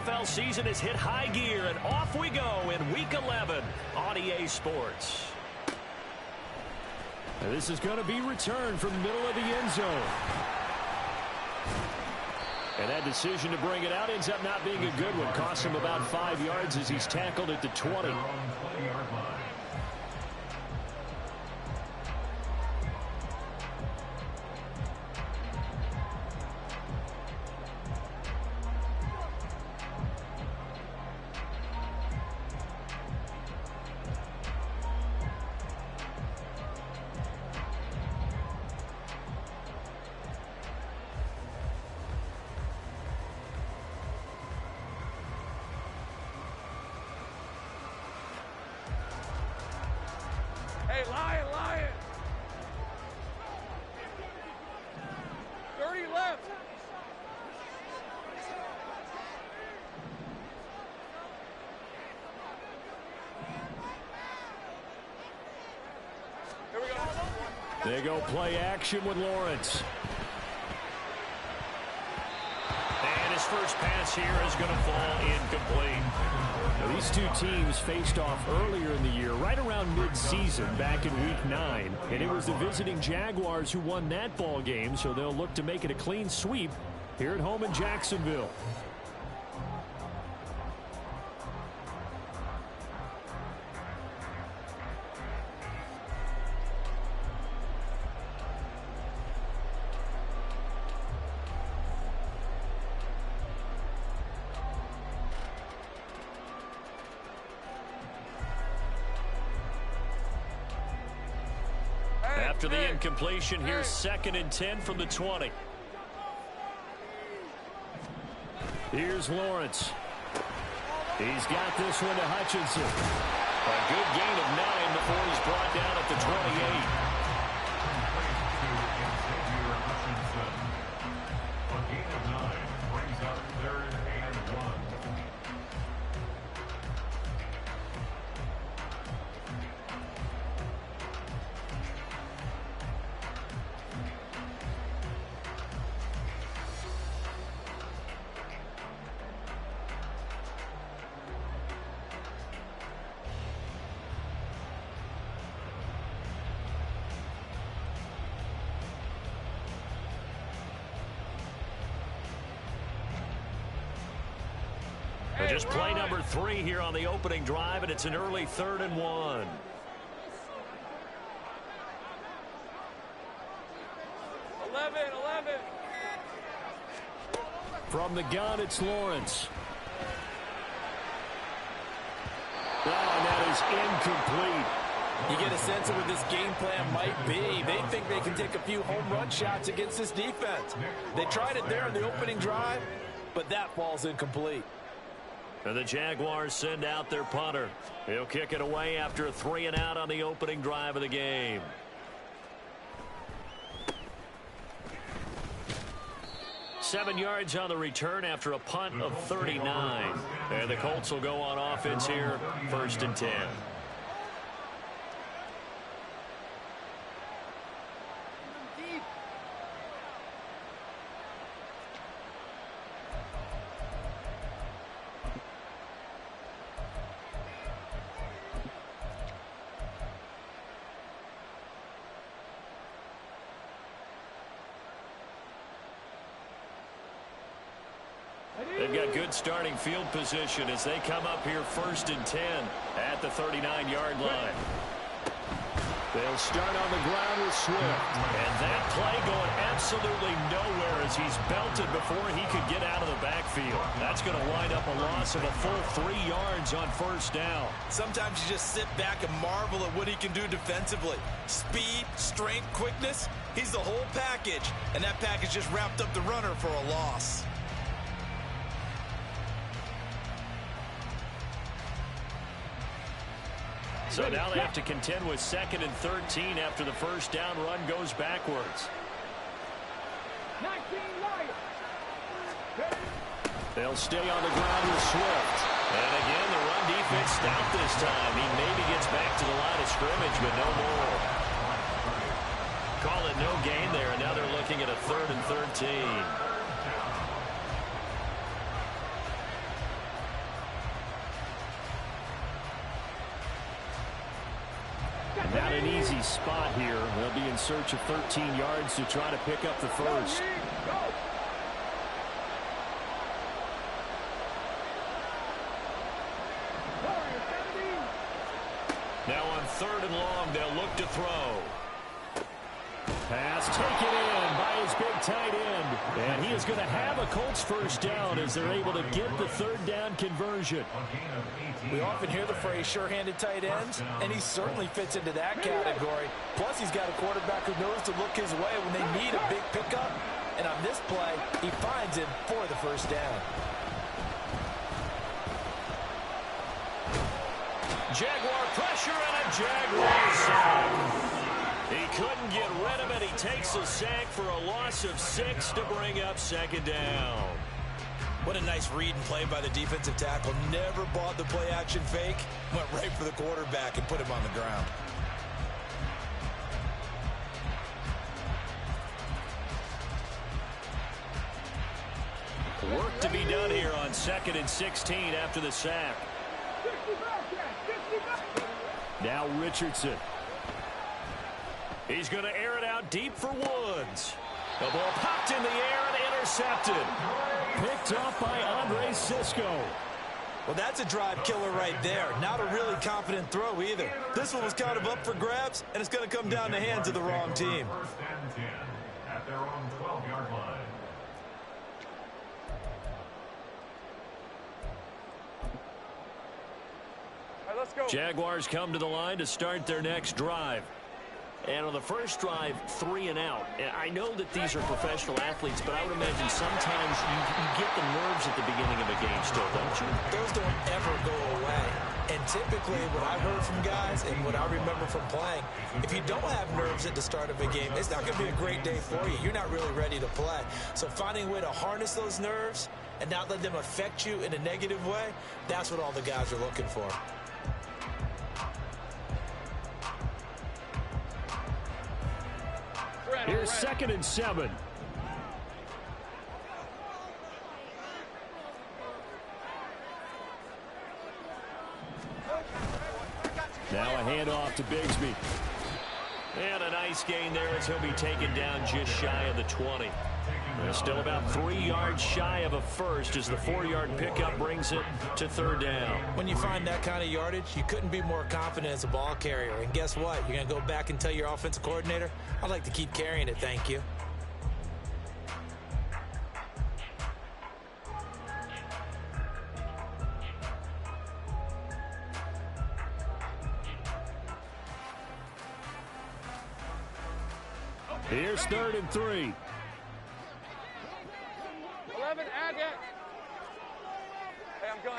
NFL season has hit high gear, and off we go in Week 11 on EA Sports. And this is going to be returned from the middle of the end zone. And that decision to bring it out ends up not being a good one. Costs him about 5 yards as he's tackled at the 20. Hey, Lion! 30 left! Here we go. They go play action with Lawrence. And his first pass here is going to fall incomplete. Now, these two teams faced off earlier in the year, right around mid-season, back in Week 9. And it was the visiting Jaguars who won that ball game, so they'll look to make it a clean sweep here at home in Jacksonville. After the incompletion, here's 2nd and 10 from the 20. Here's Lawrence. He's got this one to Hutchinson. A good gain of 9 before he's brought down at the 28. A gain of 9 brings up 3rd and 1. Just play number 3 here on the opening drive, and it's an early 3rd and 1. From the gun, it's Lawrence. Oh, and that is incomplete. You get a sense of what this game plan might be. They think they can take a few home run shots against this defense. They tried it there in the opening drive, but that falls incomplete. And the Jaguars send out their punter. He'll kick it away after a 3 and out on the opening drive of the game. Seven yards on the return after a punt of 39. And the Colts will go on offense here, 1st and 10. They've got good starting field position as they come up here 1st and 10 at the 39-yard line. They'll start on the ground with Swift. And that play going absolutely nowhere as he's belted before he could get out of the backfield. That's going to wind up a loss of a full 3 yards on 1st down. Sometimes you just sit back and marvel at what he can do defensively. Speed, strength, quickness. He's the whole package. And that package just wrapped up the runner for a loss. So now they have to contend with 2nd and 13 after the 1st down run goes backwards. They'll stay on the ground with Swift. And again, the run defense stout this time. He maybe gets back to the line of scrimmage, but no more. Call it no gain there, and now they're looking at a 3rd and 13. Not an easy spot here. They'll be in search of 13 yards to try to pick up the first. Now on 3rd and long, they'll look to throw. Pass taken in by his big tight end. And he is going to have a Colts first down as they're able to get the 3rd down conversion. We often hear the phrase sure-handed tight ends, and he certainly fits into that category. Plus, he's got a quarterback who knows to look his way when they need a big pickup. And on this play, he finds him for the first down. Jaguar pressure and a Jaguar sack. He couldn't get rid of it. He takes a sack for a loss of 6 to bring up 2nd down. What a nice read and play by the defensive tackle. Never bought the play-action fake. Went right for the quarterback and put him on the ground. Work to be done here on 2nd and 16 after the sack. Now Richardson. He's going to air it out deep for Woods. The ball popped in the air and intercepted. Picked off by Andre Cisco. Well, that's a drive killer right there. Not a really confident throw either. This one was kind of up for grabs, and it's going to come down the hands of the wrong team. 1st and 10 at their own 12-yard line. All right, let's go. Jaguars come to the line to start their next drive. And on the first drive, 3 and out. And I know that these are professional athletes, but I would imagine sometimes you get the nerves at the beginning of a game still, don't you? Those don't ever go away. And typically what I've heard from guys and what I remember from playing, if you don't have nerves at the start of a game, it's not going to be a great day for you. You're not really ready to play. So finding a way to harness those nerves and not let them affect you in a negative way, that's what all the guys are looking for. Here's 2nd and 7. Now a handoff to Bigsby. And a nice gain there as he'll be taken down just shy of the 20. They're still about 3 yards shy of a first as the 4-yard pickup brings it to 3rd down. When you find that kind of yardage, you couldn't be more confident as a ball carrier. And guess what? You're going to go back and tell your offensive coordinator, I'd like to keep carrying it, thank you. Here's 3rd and 3. 11, add it. Hey, I'm gun.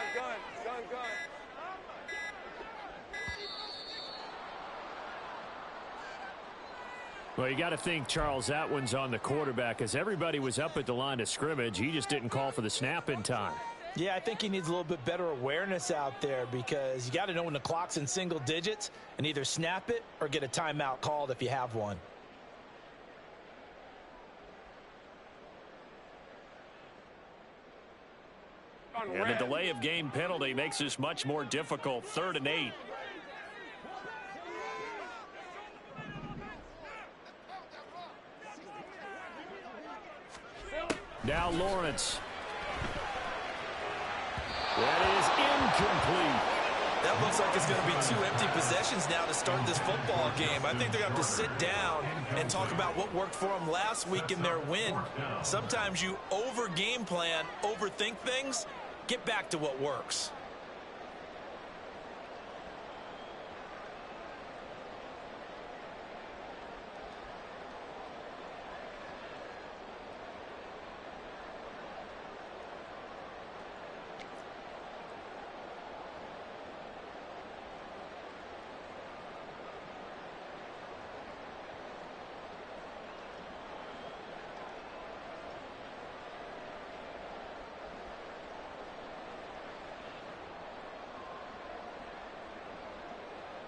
Well, you got to think, Charles, that one's on the quarterback as everybody was up at the line of scrimmage. He just didn't call for the snap in time. Yeah, I think he needs a little bit better awareness out there because you got to know when the clock's in single digits and either snap it or get a timeout called if you have one. And the delay of game penalty makes this much more difficult. 3rd and 8. Now Lawrence. That is incomplete. That looks like it's going to be 2 empty possessions now to start this football game. I think they're going to have to sit down and talk about what worked for them last week in their win. Sometimes you over-game plan, overthink things. Get back to what works.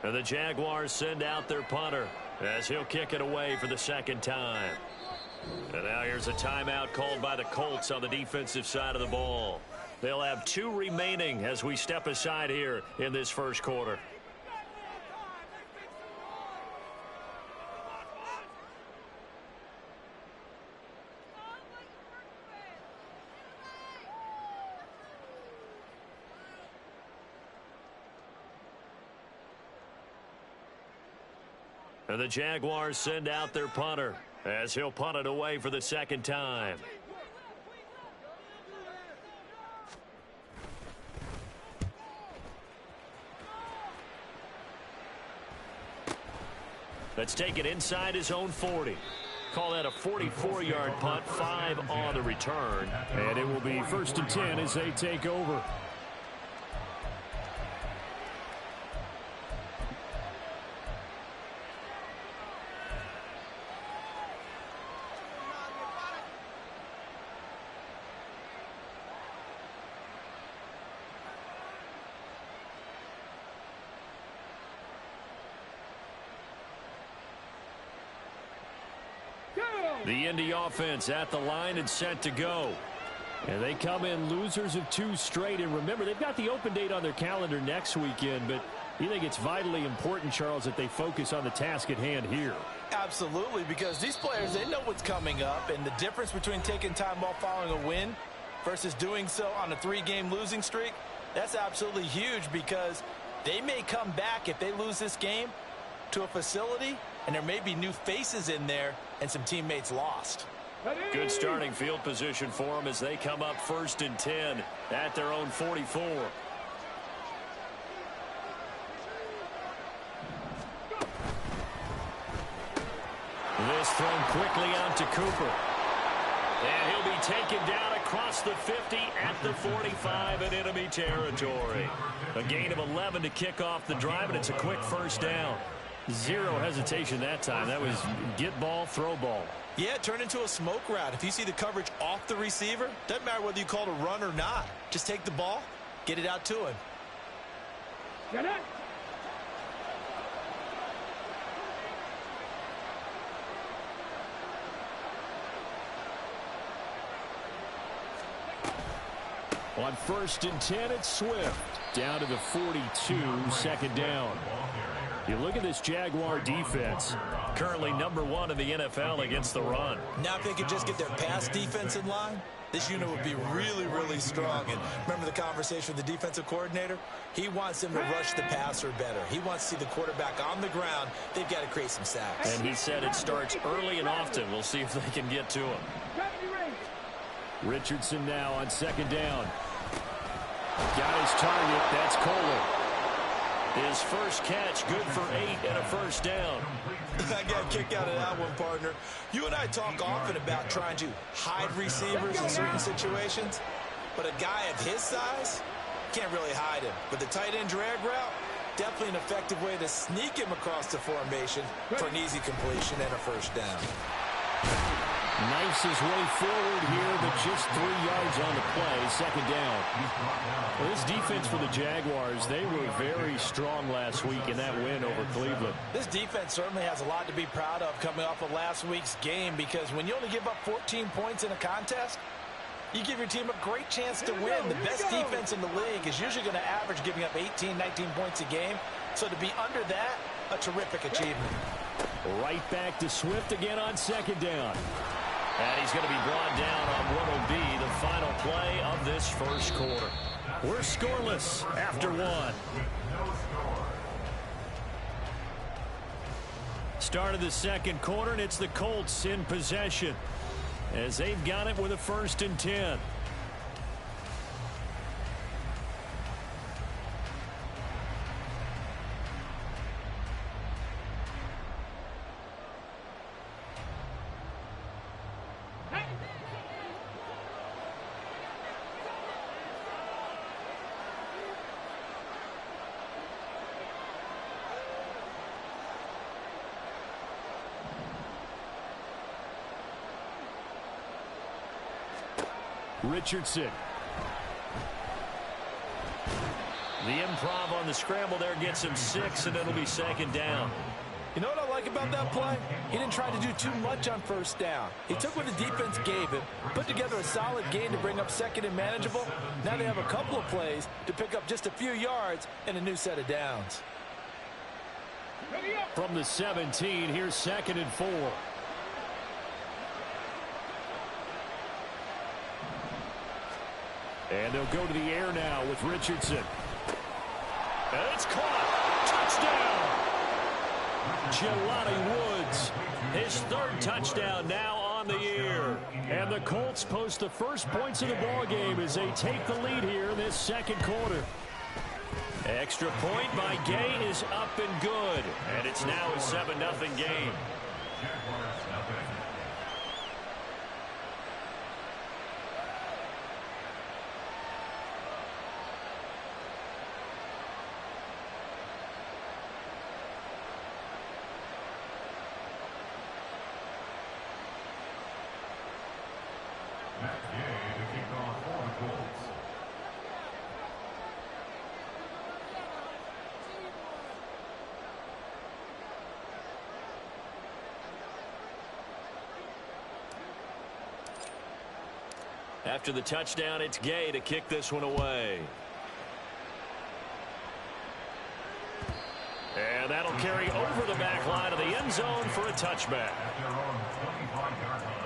And the Jaguars send out their punter as he'll kick it away for the 2nd time. And now here's a timeout called by the Colts on the defensive side of the ball. They'll have 2 remaining as we step aside here in this 1st quarter. And the Jaguars send out their punter as he'll punt it away for the second time. Let's take it inside his own 40. Call that a 44-yard punt, 5 on the return. And it will be 1st and 10 as they take over. The Indy offense at the line and set to go. And they come in losers of 2 straight. And remember, they've got the open date on their calendar next weekend. But you think it's vitally important, Charles, that they focus on the task at hand here? Absolutely, because these players, they know what's coming up. And the difference between taking time off following a win versus doing so on a 3-game losing streak, that's absolutely huge, because they may come back if they lose this game to a facility, and there may be new faces in there and some teammates lost. Good starting field position for them as they come up 1st and 10 at their own 44. This thrown quickly out to Cooper. And he'll be taken down across the 50 at the 45 in enemy territory. A gain of 11 to kick off the drive, and it's a quick first down. Zero hesitation that time. That was get ball, throw ball. Yeah, it turned into a smoke route. If you see the coverage off the receiver, doesn't matter whether you call it a run or not. Just take the ball, get it out to him. Get it. On 1st and 10, it's Swift. Down to the 42, 2nd down. You look at this Jaguar defense. Currently #1 in the NFL against the run. Now if they could just get their pass defense in line, this unit would be really, really strong. And remember the conversation with the defensive coordinator? He wants them to rush the passer better. He wants to see the quarterback on the ground. They've got to create some sacks. And he said it starts early and often. We'll see if they can get to him. Richardson now on 2nd down. Got his target. That's Kohler. His first catch, good for 8 and a first down. I got a kick out of that one, partner. You and I talk often about trying to hide receivers in certain situations, but a guy of his size can't really hide him. But the tight end drag route, definitely an effective way to sneak him across the formation for an easy completion and a first down. Knifes his way forward here, but just 3 yards on the play, 2nd down. Well, this defense for the Jaguars, they were very strong last week in that win over Cleveland. This defense certainly has a lot to be proud of coming off of last week's game, because when you only give up 14 points in a contest, you give your team a great chance to win. The best defense in the league is usually going to average giving up 18, 19 points a game. So to be under that, a terrific achievement. Right back to Swift again on 2nd down. And he's going to be brought down on what will be the final play of this first quarter. We're scoreless after 1. Start of the second quarter, and it's the Colts in possession as they've got it with a 1st and 10. Richardson. The improv on the scramble there gets him 6, and it'll be 2nd down. You know what I like about that play? He didn't try to do too much on 1st down. He took what the defense gave him, put together a solid gain to bring up 2nd and manageable. Now they have a couple of plays to pick up just a few yards and a new set of downs. From the 17, here's 2nd and 4. And they'll go to the air now with Richardson. And it's caught. Touchdown. Jelani Woods. His third touchdown now on the year. And the Colts post the first points of the ball game as they take the lead here in this second quarter. Extra point by Gay is up and good. And it's now a 7-0 game. Jaguars nothing. Matt Gay to kick off for the Colts. After the touchdown, it's Gay to kick this one away. And that'll carry over the back line of the end zone for a touchback. At their own 25-yard line.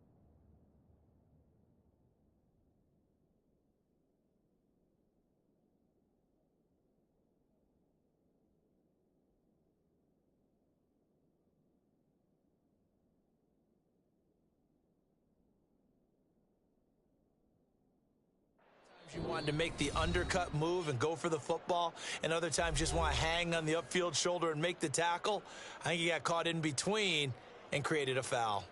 You wanted to make the undercut move and go for the football, and other times just want to hang on the upfield shoulder and make the tackle. I think he got caught in between and created a foul.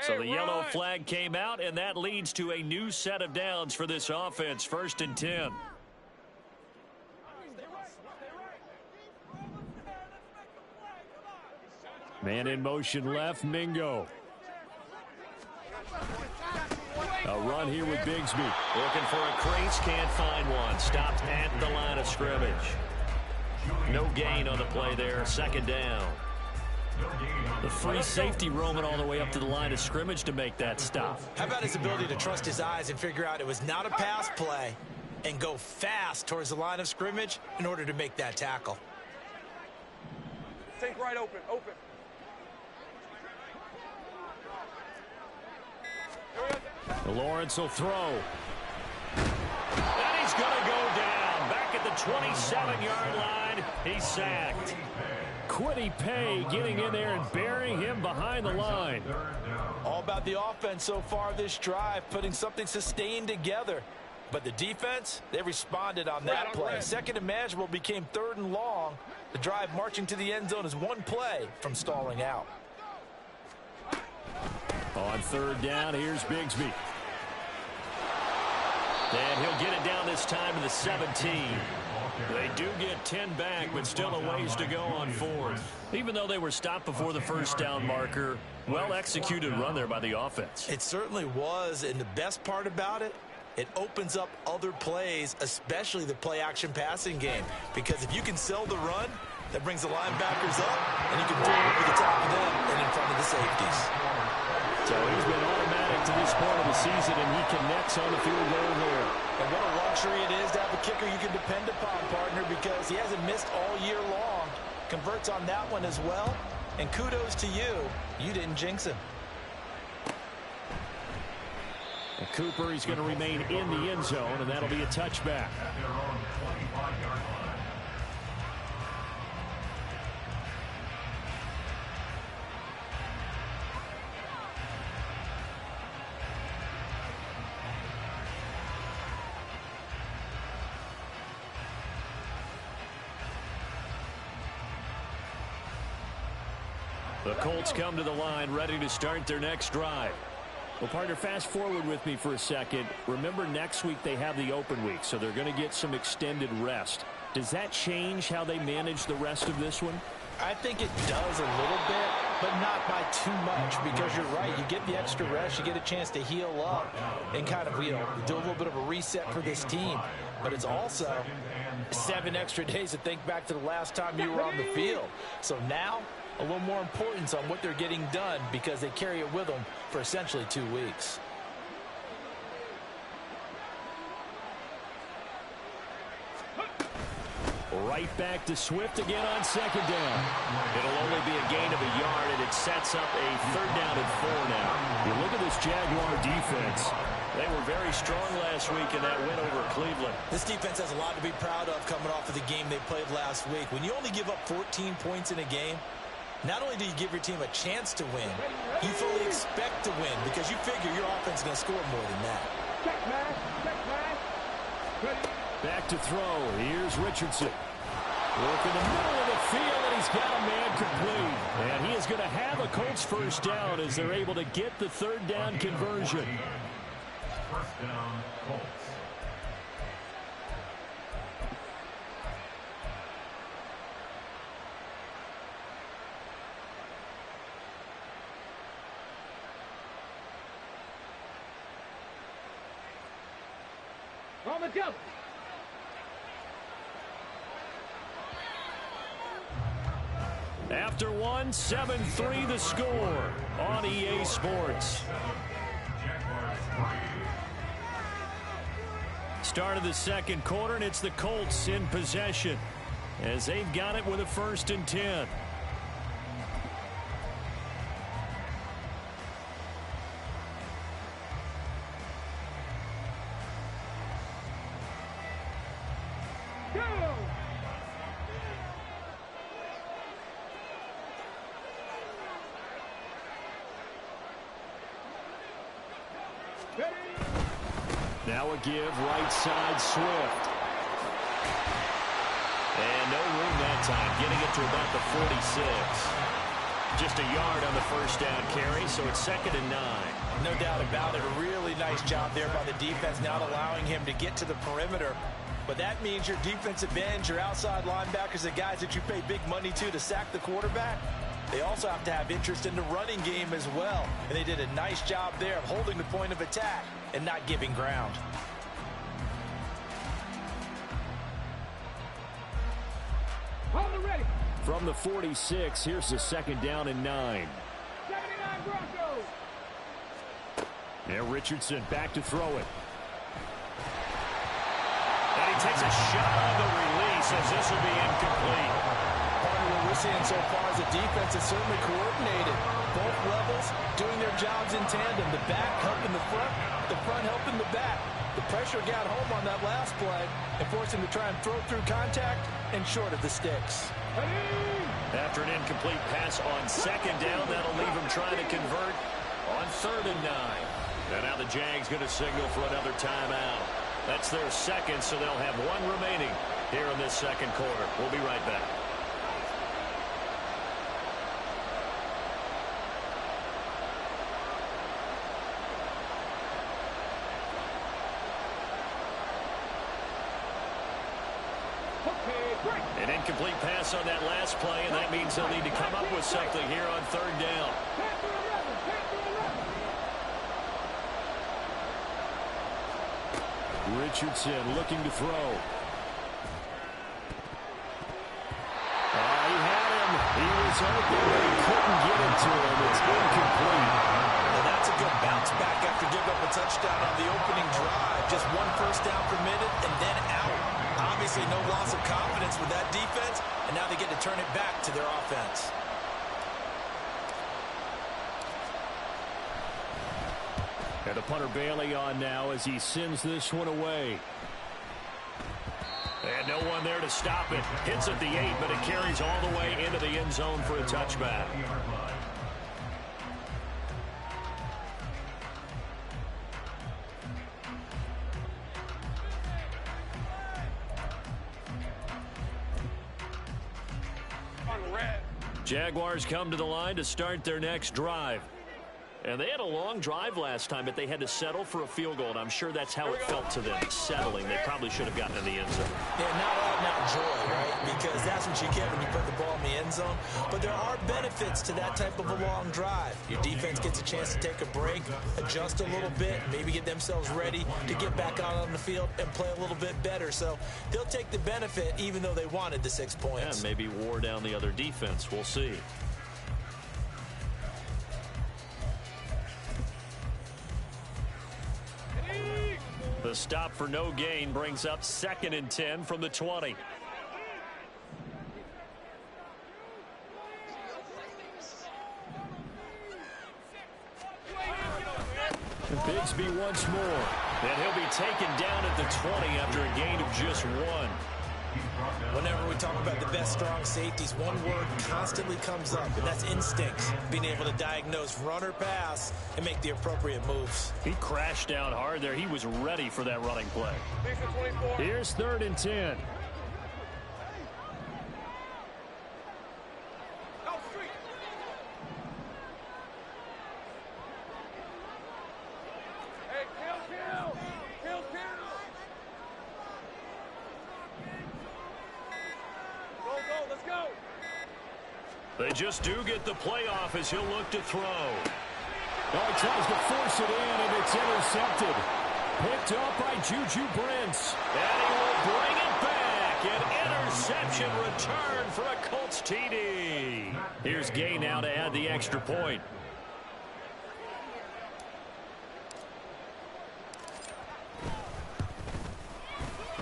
So the yellow flag came out, and that leads to a new set of downs for this offense. 1st and 10. Man in motion left, Mingo. A run here with Bigsby. Looking for a crease, can't find one. Stopped at the line of scrimmage. No gain on the play there. 2nd down. The free safety roaming all the way up to the line of scrimmage to make that stop. How about his ability to trust his eyes and figure out it was not a pass play and go fast towards the line of scrimmage in order to make that tackle. Take right open. Lawrence will throw. And he's going to go down. Back at the 27-yard line. He's sacked. Quiddy Pay getting in there and burying him behind the line. All about the offense so far this drive, putting something sustained together. But the defense, they responded on that play. 2nd and manageable became 3rd and long. The drive marching to the end zone is one play from stalling out. On 3rd down, here's Bigsby. And he'll get it down this time to the 17. They do get 10 back, but still a ways to go on 4th. Even though they were stopped before the 1st down marker, well-executed run there by the offense. It certainly was, and the best part about it, it opens up other plays, especially the play-action passing game. Because if you can sell the run, that brings the linebackers up, and you can do it over the top of them and in front of the safeties. So he's been automatic to this point of the season, and he connects on the field goal there. And what a luxury it is to have a kicker you can depend upon, partner, because he hasn't missed all year long. Converts on that one as well. And kudos to you. You didn't jinx him. And Cooper, he's going to remain in the end zone, and that'll be a touchback. The Colts come to the line ready to start their next drive. Well, partner, fast forward with me for a second. Remember, next week they have the open week, so they're going to get some extended rest. Does that change how they manage the rest of this one? I think it does a little bit, but not by too much, because you're right. You get the extra rest, you get a chance to heal up and kind of, do a little bit of a reset for this team. But it's also 7 extra days to think back to the last time you were on the field. So now, a little more importance on what they're getting done because they carry it with them for essentially 2 weeks. Right back to Swift again on 2nd down. It'll only be a gain of a yard, and it sets up a 3rd down and 4 now. You look at this Jaguar defense. They were very strong last week in that win over Cleveland. This defense has a lot to be proud of coming off of the game they played last week. When you only give up 14 points in a game, not only do you give your team a chance to win, you fully expect to win because you figure your offense is going to score more than that. Back to throw. Here's Richardson. Look in the middle of the field, and he's got a man complete. And he is going to have a Colts 1st down as they're able to get the 3rd down conversion. 1st down, Colts. On the jump. After one, 7-3 the score on EA Sports. Start of the 2nd quarter, and it's the Colts in possession as they've got it with a 1st and 10. Go! Now a give, right side, Swift. And no room that time, getting it to about the 46. Just a yard on the first down carry, so it's 2nd and 9. No doubt about it. A really nice job there by the defense, not allowing him to get to the perimeter. But that means your defensive ends, your outside linebackers, the guys that you pay big money to sack the quarterback, they also have to have interest in the running game as well. And they did a nice job there of holding the point of attack and not giving ground. From the 46, here's the 2nd down and 9. 79 Broncos. Now Richardson back to throw it. And he takes a shot on the release as this will be incomplete. Part of what we're seeing so far is the defense is certainly coordinated. Both levels doing their jobs in tandem. The back helping the front helping the back. The pressure got home on that last play and forced him to try and throw through contact and short of the sticks. After an incomplete pass on 2nd down, that'll leave him trying to convert on 3rd and 9. And now the Jags going to signal for another timeout. That's their 2nd, so they'll have 1 remaining here in this 2nd quarter. We'll be right back. An incomplete pass on that last play, and that means they'll need to come up with something here on 3rd down. Richardson looking to throw. He had him. He was open, but he couldn't get it to him. It's incomplete. Well, that's a good bounce back after giving up a touchdown on the opening drive. Just 1 first down permitted and then out. Obviously no loss of confidence with that defense, and now they get to turn it back to their offense. And the punter Bailey on now as he sends this one away. And no one there to stop it. Hits at the 8, but it carries all the way into the end zone for a touchback. Jaguars come to the line to start their next drive. And they had a long drive last time, but they had to settle for a field goal, and I'm sure that's how it felt to them, settling. They probably should have gotten in the end zone. Yeah, not all not joy, right? Because that's what you get when you put the ball in the end zone. But there are benefits to that type of a long drive. Your defense gets a chance to take a break, adjust a little bit, maybe get themselves ready to get back out on the field and play a little bit better. So they'll take the benefit even though they wanted the 6 points. Yeah, maybe wore down the other defense. We'll see. The stop for no gain brings up 2nd and 10 from the 20. And Bigsby once more. And he'll be taken down at the 20 after a gain of just 1. Whenever we talk about the best strong safeties, one word constantly comes up, and that's instincts. Being able to diagnose run or pass and make the appropriate moves. He crashed down hard there. He was ready for that running play. Here's 3rd and 10. They just do get the playoff as he'll look to throw. Oh, he tries to force it in, and it's intercepted. Picked up by Juju Brents. And he will bring it back. An interception return for a Colts TD. Here's Gay now to add the extra point.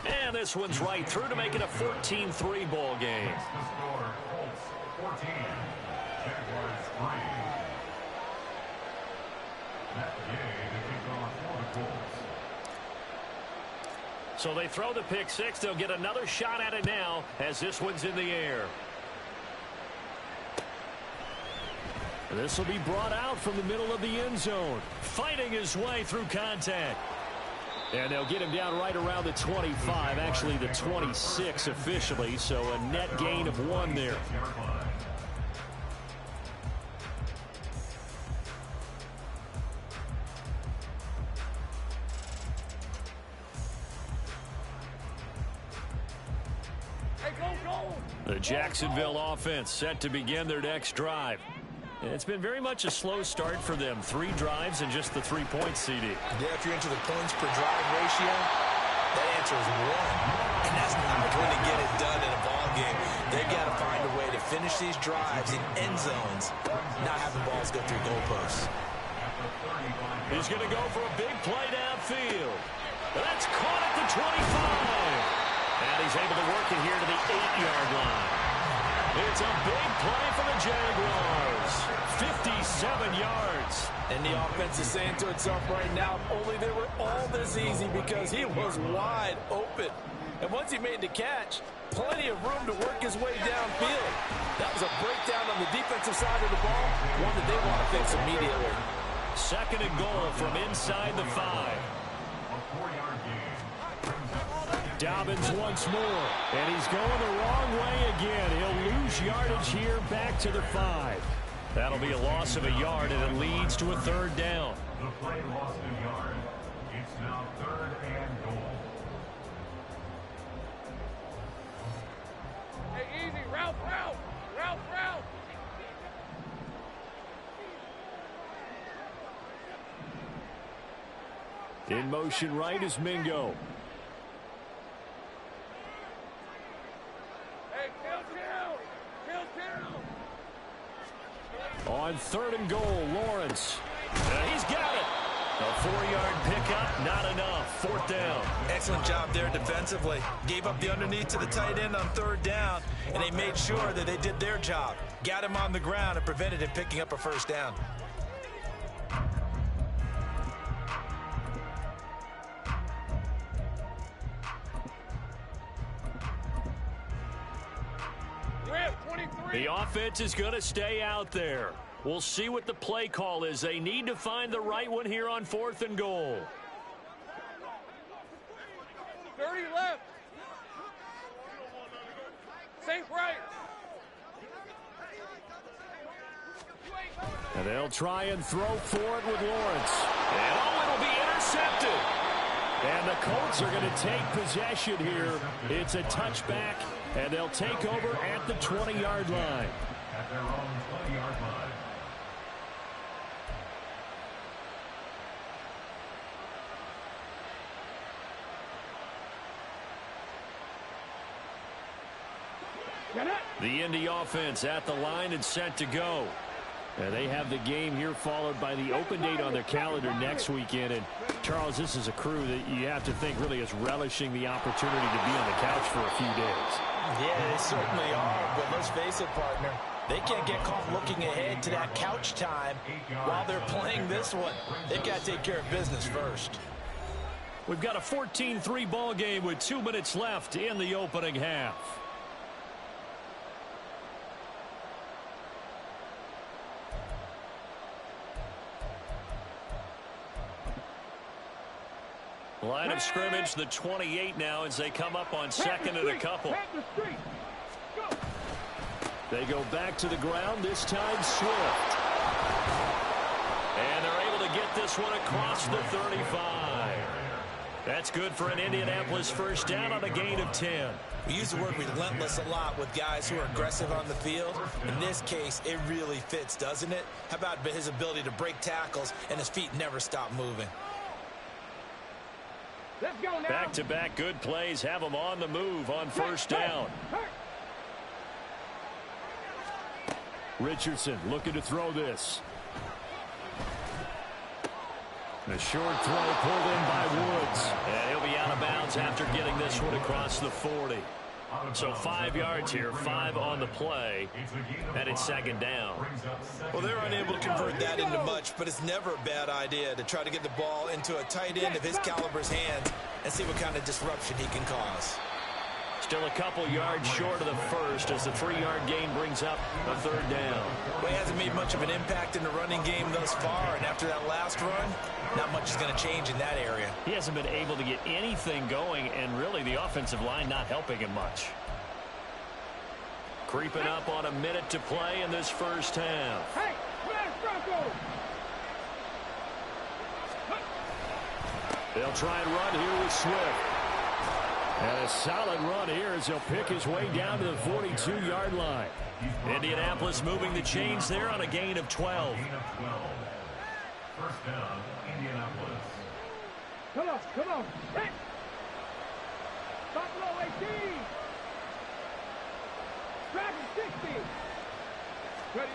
And this one's right through to make it a 14-3 ball game. 14, Jaguars 3. Matt Gay to kick off for the Colts. So they throw the pick 6. They'll get another shot at it now as this one's in the air. This will be brought out from the middle of the end zone. Fighting his way through contact. And they'll get him down right around the 25, actually the 26 officially, so a net gain of 1 there. The Jacksonville offense set to begin their next drive. It's been very much a slow start for them. 3 drives and just the 3 points, CD. Yeah, if you're into the points per drive ratio, that answer is 1. And that's not going to get it done in a ball game. They've got to find a way to finish these drives in end zones, not having balls go through goalposts. He's going to go for a big play downfield. That's caught at the 25. And he's able to work it here to the 8-yard line. It's a big play for the Jaguars. 57 yards. And the offense is saying to itself right now, only they were all this easy because he was wide open. And once he made the catch, plenty of room to work his way downfield. That was a breakdown on the defensive side of the ball, one that they want to fix immediately. 2nd and goal from inside the 5. A 4-yard gain. Dobbins once more, and he's going the wrong way again. He'll lose yardage here back to the 5. That'll be a loss of a yard, and it leads to a 3rd down. The play lost a yard. It's now 3rd and goal. Hey, easy. Route. In motion right is Mingo. On 3rd and goal, Lawrence. He's got it. A 4-yard pickup, not enough. 4th down. Excellent job there defensively. Gave up the underneath to the tight end on 3rd down, and they made sure that they did their job. Got him on the ground and prevented him picking up a 1st down. The offense is going to stay out there. We'll see what the play call is. They need to find the right one here on 4th and goal. 30 left. Safe right. And they'll try and throw for it with Lawrence. And it'll be intercepted. And the Colts are going to take possession here. It's a touchback, and they'll take over at the 20-yard line. At their own 20-yard line. The Indy offense at the line and set to go. And they have the game here followed by the open date on their calendar next weekend. And, Charles, this is a crew that you have to think really is relishing the opportunity to be on the couch for a few days. Yeah, they certainly are. But let's face it, partner, they can't get caught looking ahead to that couch time while they're playing this one. They've got to take care of business first. We've got a 14-3 ball game with 2 minutes left in the opening half. Line of scrimmage, the 28 now as they come up on 2nd and a couple. They go back to the ground, this time Swift. And they're able to get this one across the 35. That's good for an Indianapolis 1st down on a gain of 10. We use the word relentless a lot with guys who are aggressive on the field. In this case, it really fits, doesn't it? How about his ability to break tackles and his feet never stop moving? Let's go now. Back-to-back good plays have them on the move on 1st down. Richardson looking to throw this. A short throw pulled in by Woods. And he'll be out of bounds after getting this one across the 40. So 5 yards here, 5 on the play, and it's 2nd down. Well, they're unable to convert that into much, but it's never a bad idea to try to get the ball into a tight end of his caliber's hands and see what kind of disruption he can cause. Still a couple yards short of the first as the 3-yard gain brings up a third down. Well, he hasn't made much of an impact in the running game thus far, and after that last run, not much is going to change in that area. He hasn't been able to get anything going, and really the offensive line not helping him much. Creeping up on a minute to play in this first half. Hey, where's Bronco? They'll try and run here with Swift. And a solid run here as he'll pick his way down to the 42-yard line. Indianapolis moving the chains there on a gain of 12. First down, Indianapolis. Come on. Hey! Buffalo 18. Dragon 60. Ready?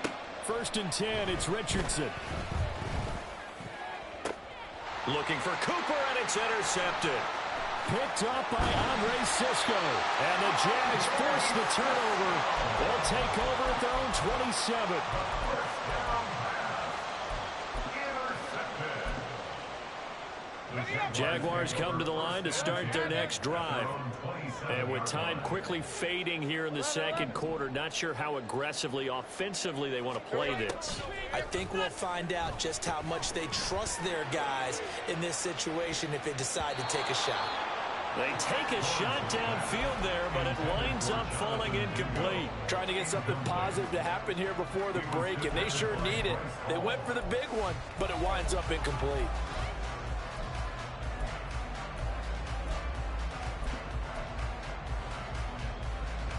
1st and 10, it's Richardson. Looking for Cooper, and it's intercepted. Picked up by Andre Cisco. And the Jags force the turnover. They'll take over at their own 27. Jaguars come to the line to start their next drive. And with time quickly fading here in the second quarter, not sure how aggressively, offensively they want to play this. I think we'll find out just how much they trust their guys in this situation if they decide to take a shot. They take a shot downfield there, but it winds up falling incomplete. Trying to get something positive to happen here before the break, and they sure need it. They went for the big one, but it winds up incomplete.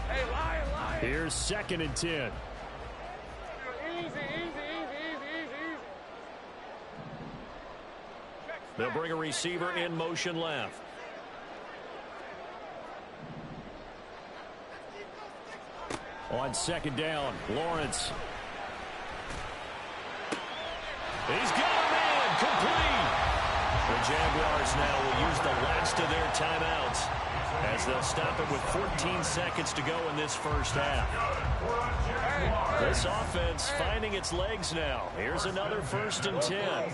Hey, Lion. Here's 2nd and 10. Easy. They'll bring a receiver in motion left. On 2nd down, Lawrence. He's got a man, complete. The Jaguars now will use the last of their timeouts as they'll stop it with 14 seconds to go in this first half. This offense finding its legs now. Here's another 1st and 10.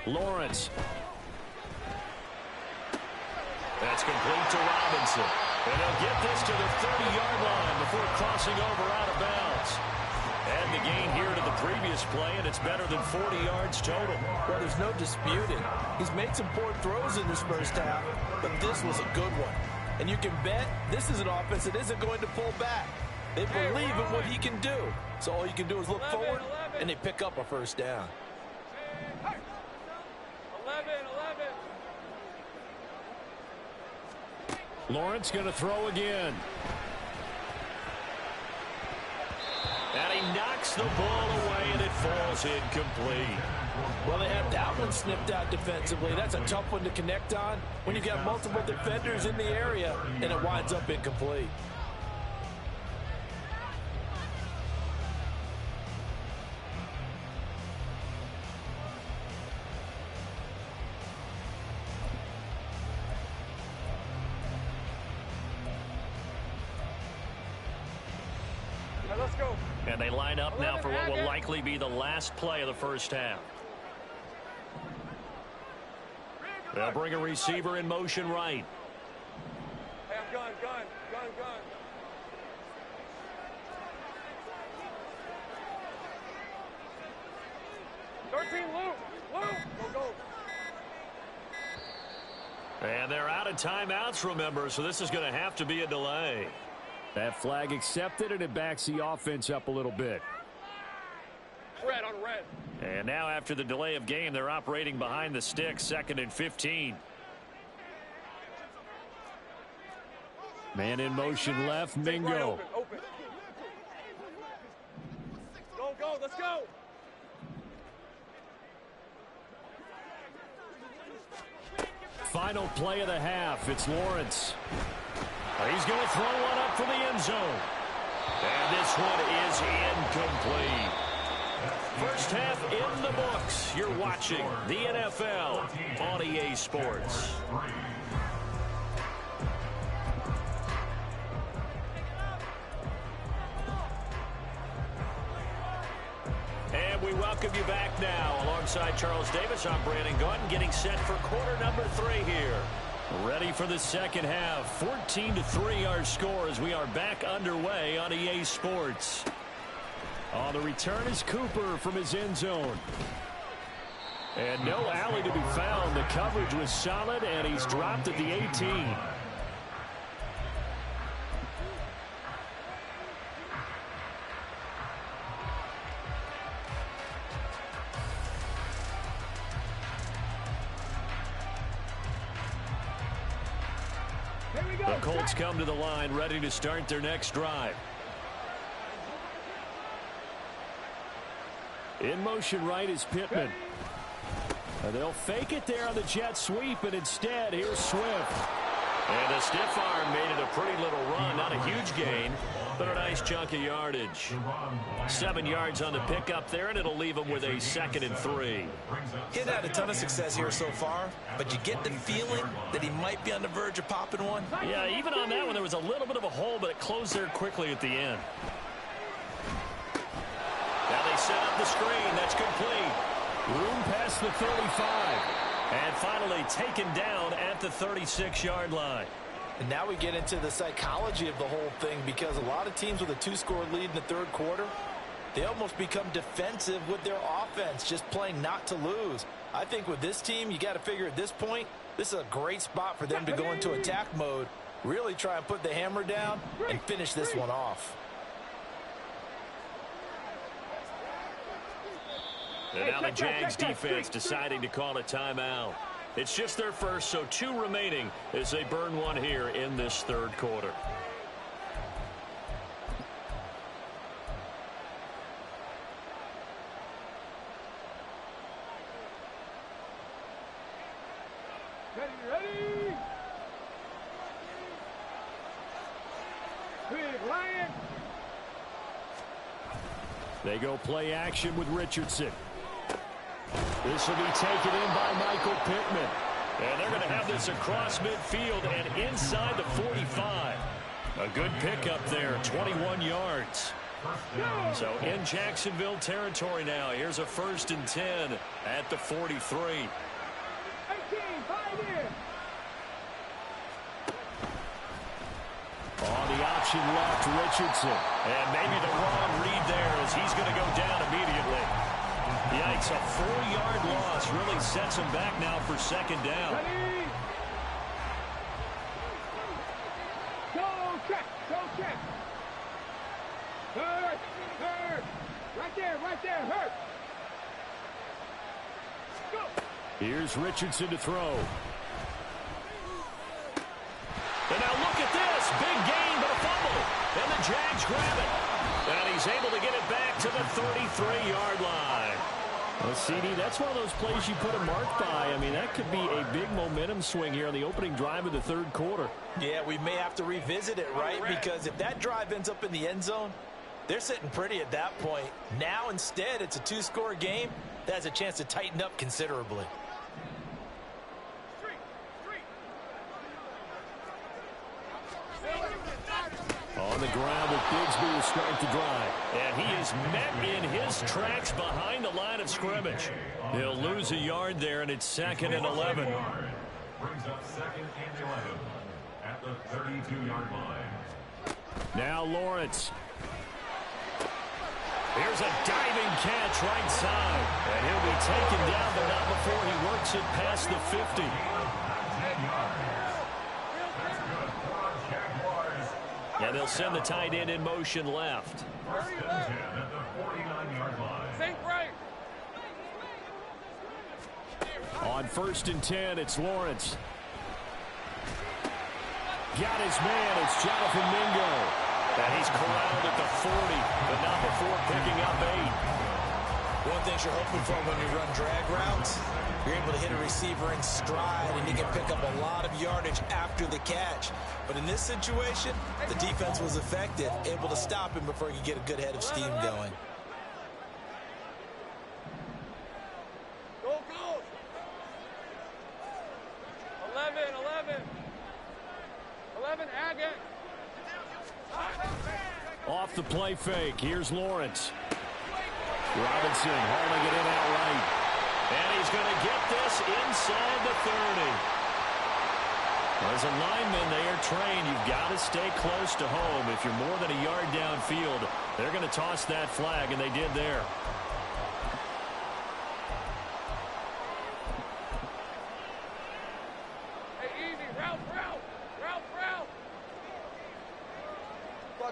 Lawrence. That's complete to Robinson. And they'll get this to the 30-yard line before crossing over out of bounds. And the gain here to the previous play, and it's better than 40 yards total. Well, there's no disputing. He's made some poor throws in this first half, but this was a good one. And you can bet this is an offense that isn't going to pull back. They believe in what he can do. So all you can do is look forward, and they pick up a first down. 11. Lawrence going to throw again. And he knocks the ball away, and it falls incomplete. Well, they have that one snipped out defensively. That's a tough one to connect on when you've got multiple defenders in the area, and it winds up incomplete. Let's go. And they line up now for what will likely be the last play of the first half. They'll bring a receiver in motion right. Hey, I'm gun. 13, Luke. Go. And they're out of timeouts, remember, so this is going to have to be a delay. That flag accepted, and it backs the offense up a little bit. Red on red. And now after the delay of game, they're operating behind the sticks, 2nd and 15. Man in motion left, Mingo. Right open. Go, let's go. Final play of the half, it's Lawrence. He's going to throw one up for the end zone. And this one is incomplete. First half in the books. You're watching the NFL on EA Sports. And we welcome you back now. Alongside Charles Davis, I'm Brandon Gaudin, getting set for quarter number 3 here. Ready for the second half. 14-3 our score as we are back underway on EA Sports. On the return is Cooper from his end zone. And no alley to be found. The coverage was solid, and he's dropped at the 18. The Colts come to the line, ready to start their next drive. In motion right is Pittman. And they'll fake it there on the jet sweep, and instead, here's Swift. And a stiff arm made it a pretty little run. Not a huge gain, but a nice chunk of yardage. 7 yards on the pickup there, and it'll leave him with a 2nd and 3. He hasn't had a ton of success here so far, but you get the feeling that he might be on the verge of popping one. Yeah, even on that one, there was a little bit of a hole, but it closed there quickly at the end. Now they set up the screen. That's complete. Room past the 35. And finally taken down at the 36-yard line. And now we get into the psychology of the whole thing, because a lot of teams with a 2-score lead in the third quarter, they almost become defensive with their offense, just playing not to lose. I think with this team, you got to figure at this point, this is a great spot for them to go into attack mode, really try and put the hammer down and finish this one off. And now the Jags defense deciding to call a timeout. It's just their first, so 2 remaining as they burn one here in this third quarter. Ready? Big Lion. They go play action with Richardson. This will be taken in by Michael Pittman. And they're going to have this across midfield and inside the 45. A good pickup there, 21 yards. So in Jacksonville territory now. Here's a 1st and 10 at the 43. 18, 5 in. On the option left, Richardson. And maybe the wrong read there as he's going to go down immediately. Yikes, a 4-yard loss really sets him back now for 2nd down. Ready? Go check. Hurt. Right there, hurt. Go. Here's Richardson to throw. And now look at this. Big gain, but a fumble. And the Jags grab it. And he's able to get it back to the 33-yard line. Well, CD, that's one of those plays you put a mark by. I mean, that could be a big momentum swing here on the opening drive of the third quarter. Yeah, we may have to revisit it, right? Because if that drive ends up in the end zone, they're sitting pretty at that point. Now, instead, it's a 2-score game. That has a chance to tighten up considerably. On the ground with Bigsby to start the drive. And he is met in his tracks behind the line of scrimmage. He'll lose a yard there, and it's 2nd and 11. Brings up 2nd and 11 at the 32-yard line. Now Lawrence. Here's a diving catch right side. And he'll be taken down, but not before he works it past the 50. 10 yards. That's good for Jaguars. And they'll send the tight end in motion left. 1st and 10 at the 49-yard line. Think right. On 1st and 10, it's Lawrence. Got his man. It's Jonathan Mingo. And he's corralled at the 40, but not before picking up 8. One thing you're hoping for when you run drag routes, you're able to hit a receiver in stride, and you can pick up a lot of yardage after the catch. But in this situation, the defense was effective, able to stop him before he could get a good head of steam going. Go. 11, Agate. Off the play fake. Here's Lawrence. Robinson hauling it in outright. And he's going to get this inside the 30. As a lineman, they are trained. You've got to stay close to home. If you're more than a yard downfield, they're going to toss that flag, and they did there. Hey, easy. Route.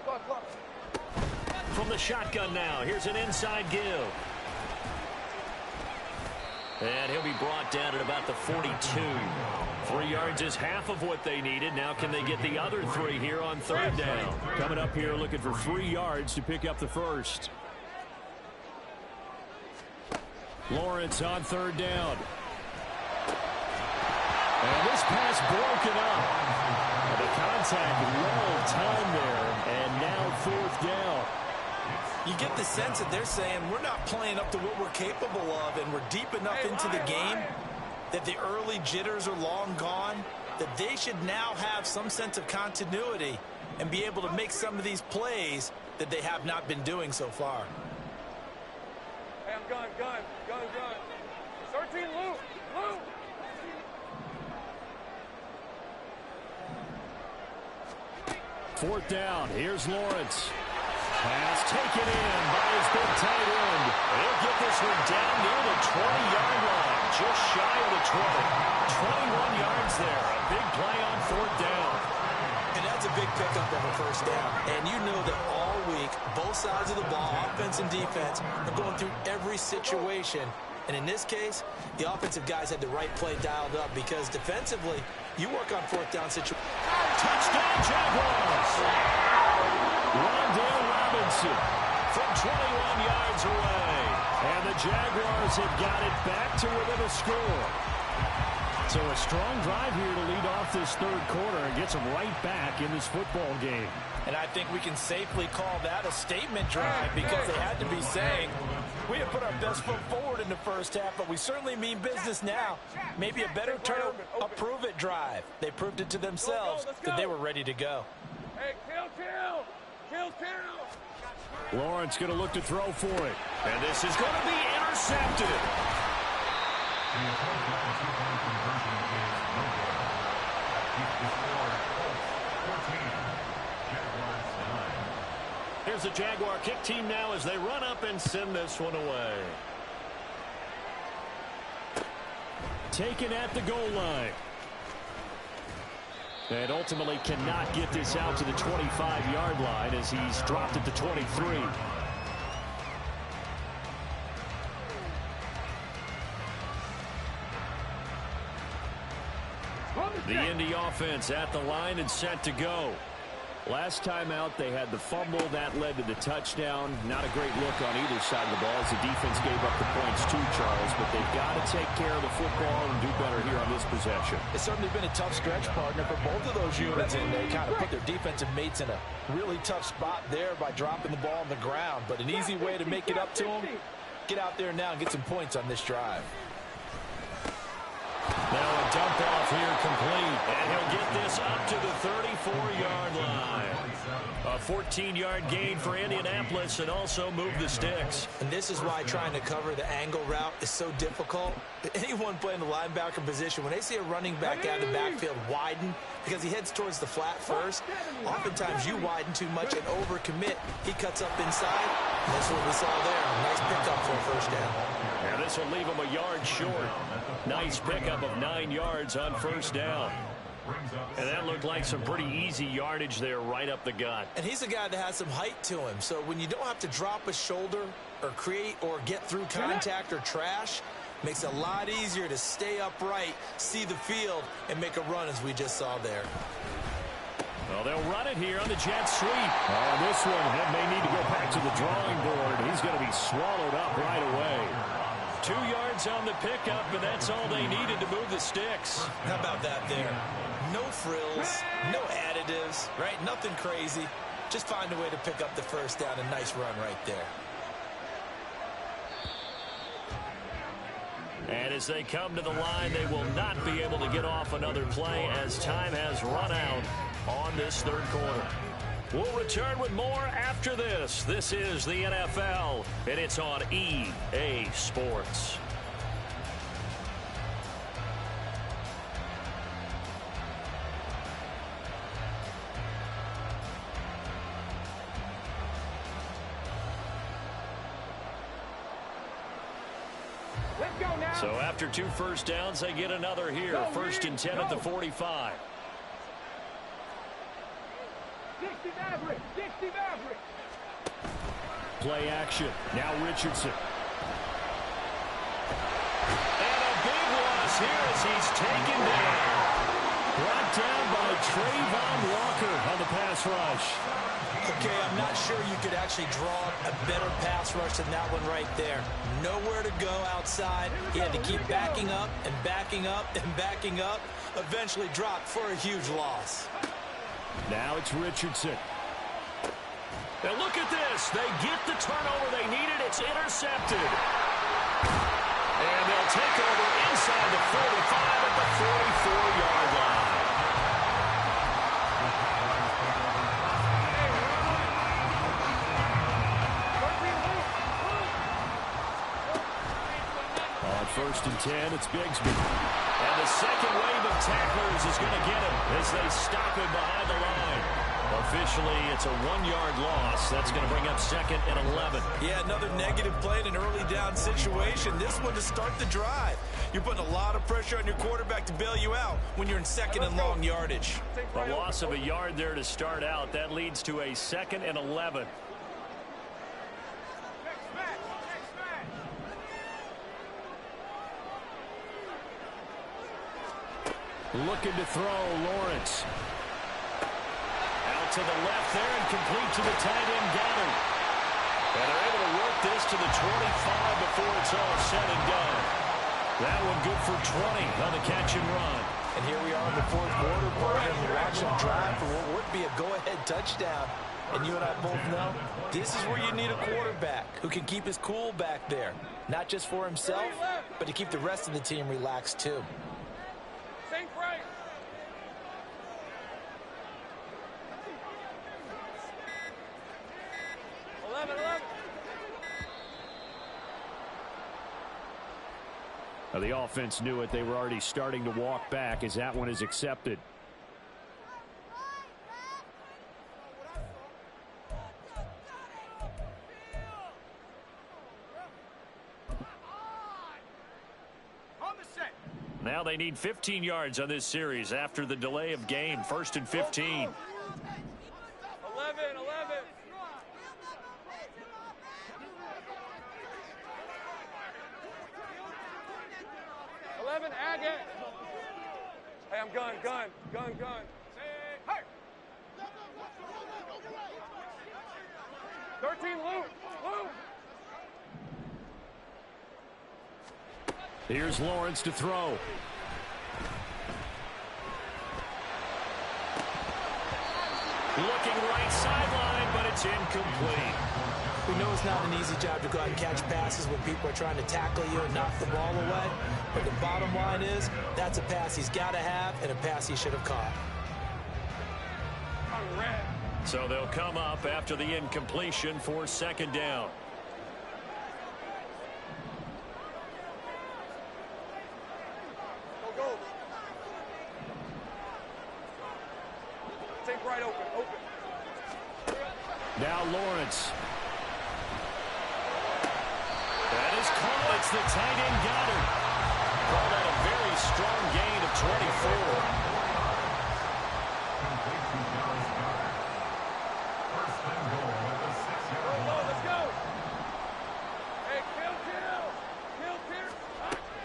Clock. From the shotgun now, here's an inside give. And he'll be brought down at about the 42. 3 yards is half of what they needed. Now can they get the other 3 here on third down? Coming up here looking for 3 yards to pick up the first. Lawrence on third down. And this pass broken up. And the contact well timed there. And now fourth down. You get the sense that they're saying we're not playing up to what we're capable of, and we're deep enough into the game that the early jitters are long gone, that they should now have some sense of continuity and be able to make some of these plays that they have not been doing so far. Hey, I'm gun. 13, Lou. Fourth down. Here's Lawrence. Pass taken in by his big tight end. He'll get this one down near the 20-yard line, just shy of the 20. 21 yards there. A big play on fourth down. And that's a big pickup of a first down. And you know that all week, both sides of the ball, offense and defense, are going through every situation. And in this case, the offensive guys had the right play dialed up because defensively, you work on fourth down situations. Touchdown, Jaguars! Rondale Robinson From 21 yards away. And the Jaguars have got it back to within a score. So a strong drive here to lead off this third quarter and gets them right back in this football game. And I think we can safely call that a statement drive because they had to be saying, we have put our best foot forward in the first half, but we certainly mean business now. Maybe a better term, a prove-it drive. They proved it to themselves that they were ready to go. Hey, kill. Lawrence going to look to throw for it. And this is going to be intercepted. Here's the Jaguar kick team now as they run up and send this one away. Taken at the goal line. And ultimately cannot get this out to the 25-yard line as he's dropped it to 23. The Indy offense at the line and set to go. Last time out, they had the fumble. That led to the touchdown. Not a great look on either side of the ball as the defense gave up the points too, Charles. But they've got to take care of the football and do better here on this possession. It's certainly been a tough stretch, partner, for both of those units, and they kind of put their defensive mates in a really tough spot there by dropping the ball on the ground. But an easy way to make it up to them, get out there now and get some points on this drive. Now a dump off here complete, and he'll get this up to the 34-yard line. A 14-yard gain for Indianapolis and also move the sticks. And this is why trying to cover the angle route is so difficult. Anyone playing the linebacker position, when they see a running back out of the backfield widen because he heads towards the flat first, oftentimes you widen too much and overcommit. He cuts up inside. That's what we saw there. Nice pickup for a first down. And this will leave him a yard short. Nice pickup of 9 yards on first down. And that looked like some pretty easy yardage there right up the gut. And he's a guy that has some height to him. So when you don't have to drop a shoulder or create or get through contact or trash, makes it a lot easier to stay upright, see the field, and make a run as we just saw there. Well, they'll run it here on the jet sweep. Oh, this one may need to go back to the drawing board. He's going to be swallowed up right away. 2 yards on the pickup, and that's all they needed to move the sticks. How about that there? No frills, no additives, right? Nothing crazy. Just find a way to pick up the first down. A nice run right there. And as they come to the line, they will not be able to get off another play as time has run out on this third quarter. We'll return with more after this. This is the NFL, and it's on EA Sports. Let's go now. So after 2 first downs, they get another here. First and 10 at the 45. 60 Maverick. 60 Maverick. Play action. Now Richardson. And a big loss here as he's taken down. Brought down by Trayvon Walker on the pass rush. Okay, I'm not sure you could actually draw a better pass rush than that one right there. Nowhere to go outside. He had to keep backing up and backing up and backing up. Eventually dropped for a huge loss. Now it's Richardson. And look at this. They get the turnover they needed. It's intercepted. And they'll take over inside the 45 at the 44-yard line. On first and 10, it's Bigsby. And the second wave of tacklers is going to get him as they stop him behind the line. Officially, it's a 1-yard loss. That's going to bring up second and 11. Yeah, another negative play in an early down situation. This one to start the drive. You're putting a lot of pressure on your quarterback to bail you out when you're in second and long yardage. A loss of a yard there to start out. That leads to a second and 11. Looking to throw, Lawrence. Out to the left there and complete to the tight end, Goddard. And they're able to work this to the 25 before it's all said and done. That one good for 20 on the catch and run. And here we are in the fourth quarter, and we're watching them drive for what would be a go-ahead touchdown. And you and I both know this is where you need a quarterback who can keep his cool back there. Not just for himself, but to keep the rest of the team relaxed too. Sink right. Now, the offense knew it. They were already starting to walk back as that one is accepted. Now they need 15 yards on this series after the delay of game. First and 15. 11, Agate. Hey, I'm gun. Hey. 13, Luke. Here's Lawrence to throw. Looking right sideline, but it's incomplete. We know it's not an easy job to go out and catch passes when people are trying to tackle you and knock the ball away. But the bottom line is that's a pass he's got to have and a pass he should have caught. So they'll come up after the incompletion for second down. Go. Take right open. Now Lawrence. That is called. It's the tight end, Goddard. Called out a very strong gain of 24.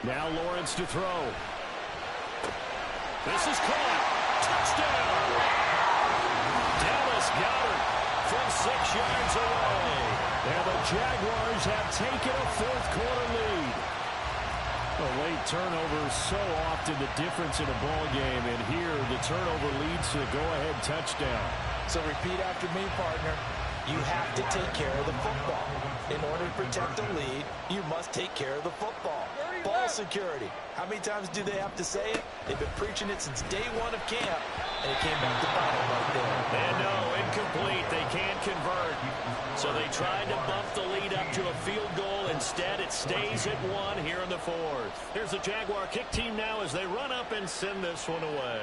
Now Lawrence to throw. This is caught. Touchdown. Dallas Goddard from 6 yards away. And the Jaguars have taken a fourth quarter lead. A late turnover so often the difference in a ball game, and here the turnover leads to the go-ahead touchdown. So repeat after me, partner. You have to take care of the football. In order to protect the lead, you must take care of the football. Ball security. How many times do they have to say it? They've been preaching it since day one of camp, and it came back to bite them right there. And no, Incomplete. They can't convert. So they tried to bump the lead up to a field goal. Instead, it stays at 1 here in the fourth. Here's the Jaguar kick team now as they run up and send this one away.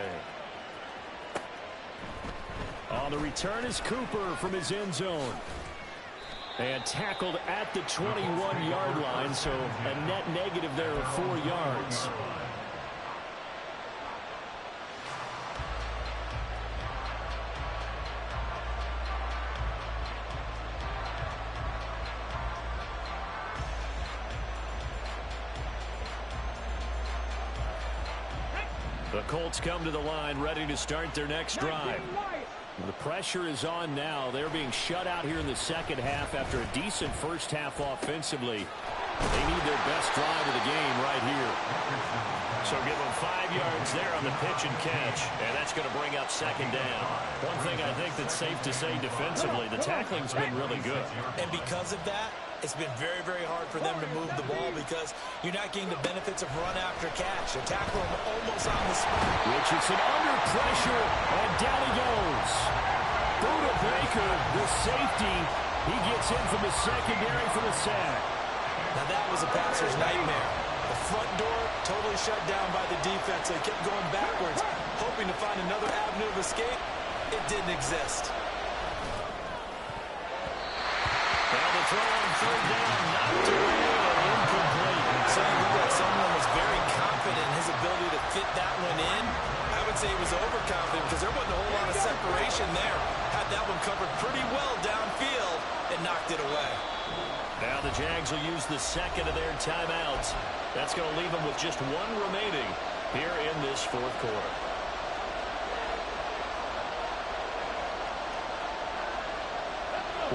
On the return is Cooper from his end zone. And tackled at the 21-yard line, so a net negative there of 4 yards. The Colts come to the line ready to start their next drive. The pressure is on now. They're being shut out here in the second half after a decent first half offensively. They need their best drive of the game right here. So give them 5 yards there on the pitch and catch, and that's going to bring up second down. One thing I think that's safe to say defensively, the tackling's been really good. And because of that, it's been very, very hard for them to move the ball because you're not getting the benefits of run after catch. They tackle him almost on the spot. Richardson under pressure, and down he goes. Buda Baker, the safety, he gets in from the secondary for the sack. Now that was a passer's nightmare. The front door totally shut down by the defense. They kept going backwards, hoping to find another avenue of escape. It didn't exist. Now the throw on third down, knocked away and incomplete. So you look like someone was very confident in his ability to fit that one in. I would say he was overconfident because there wasn't a whole lot of separation there. Had that one covered pretty well downfield and knocked it away. Now the Jags will use the second of their timeouts. That's going to leave them with just 1 remaining here in this fourth quarter.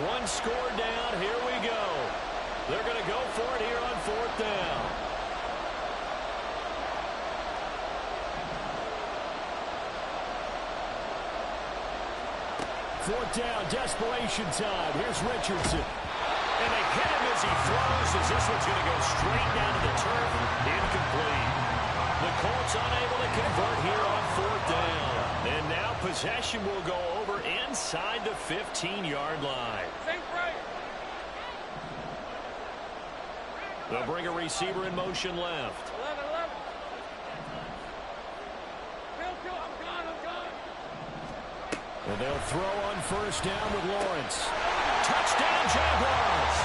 One score down. Here we go. They're going to go for it here on fourth down. Fourth down, desperation time. Here's Richardson. And they hit him as he throws, as this one's going to go straight down to the turf. Incomplete. The Colts unable to convert here on fourth down. And now possession will go over inside the 15-yard line. They'll bring a receiver in motion left. 11. And they'll throw on first down with Lawrence. Touchdown, Jaguars!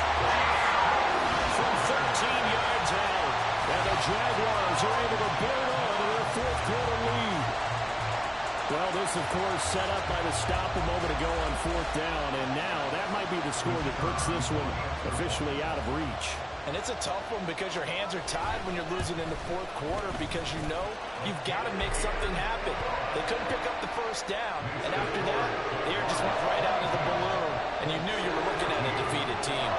From 13 yards out. And the Jaguars are able to build on to their fourth quarter lead. Well, this, of course, set up by the stop a moment ago on fourth down. And now that might be the score that puts this one officially out of reach. And it's a tough one because your hands are tied when you're losing in the fourth quarter because you know you've got to make something happen. They couldn't pick up the first down, and after that, the air just went right out of the balloon, and you knew you were looking at a defeated team.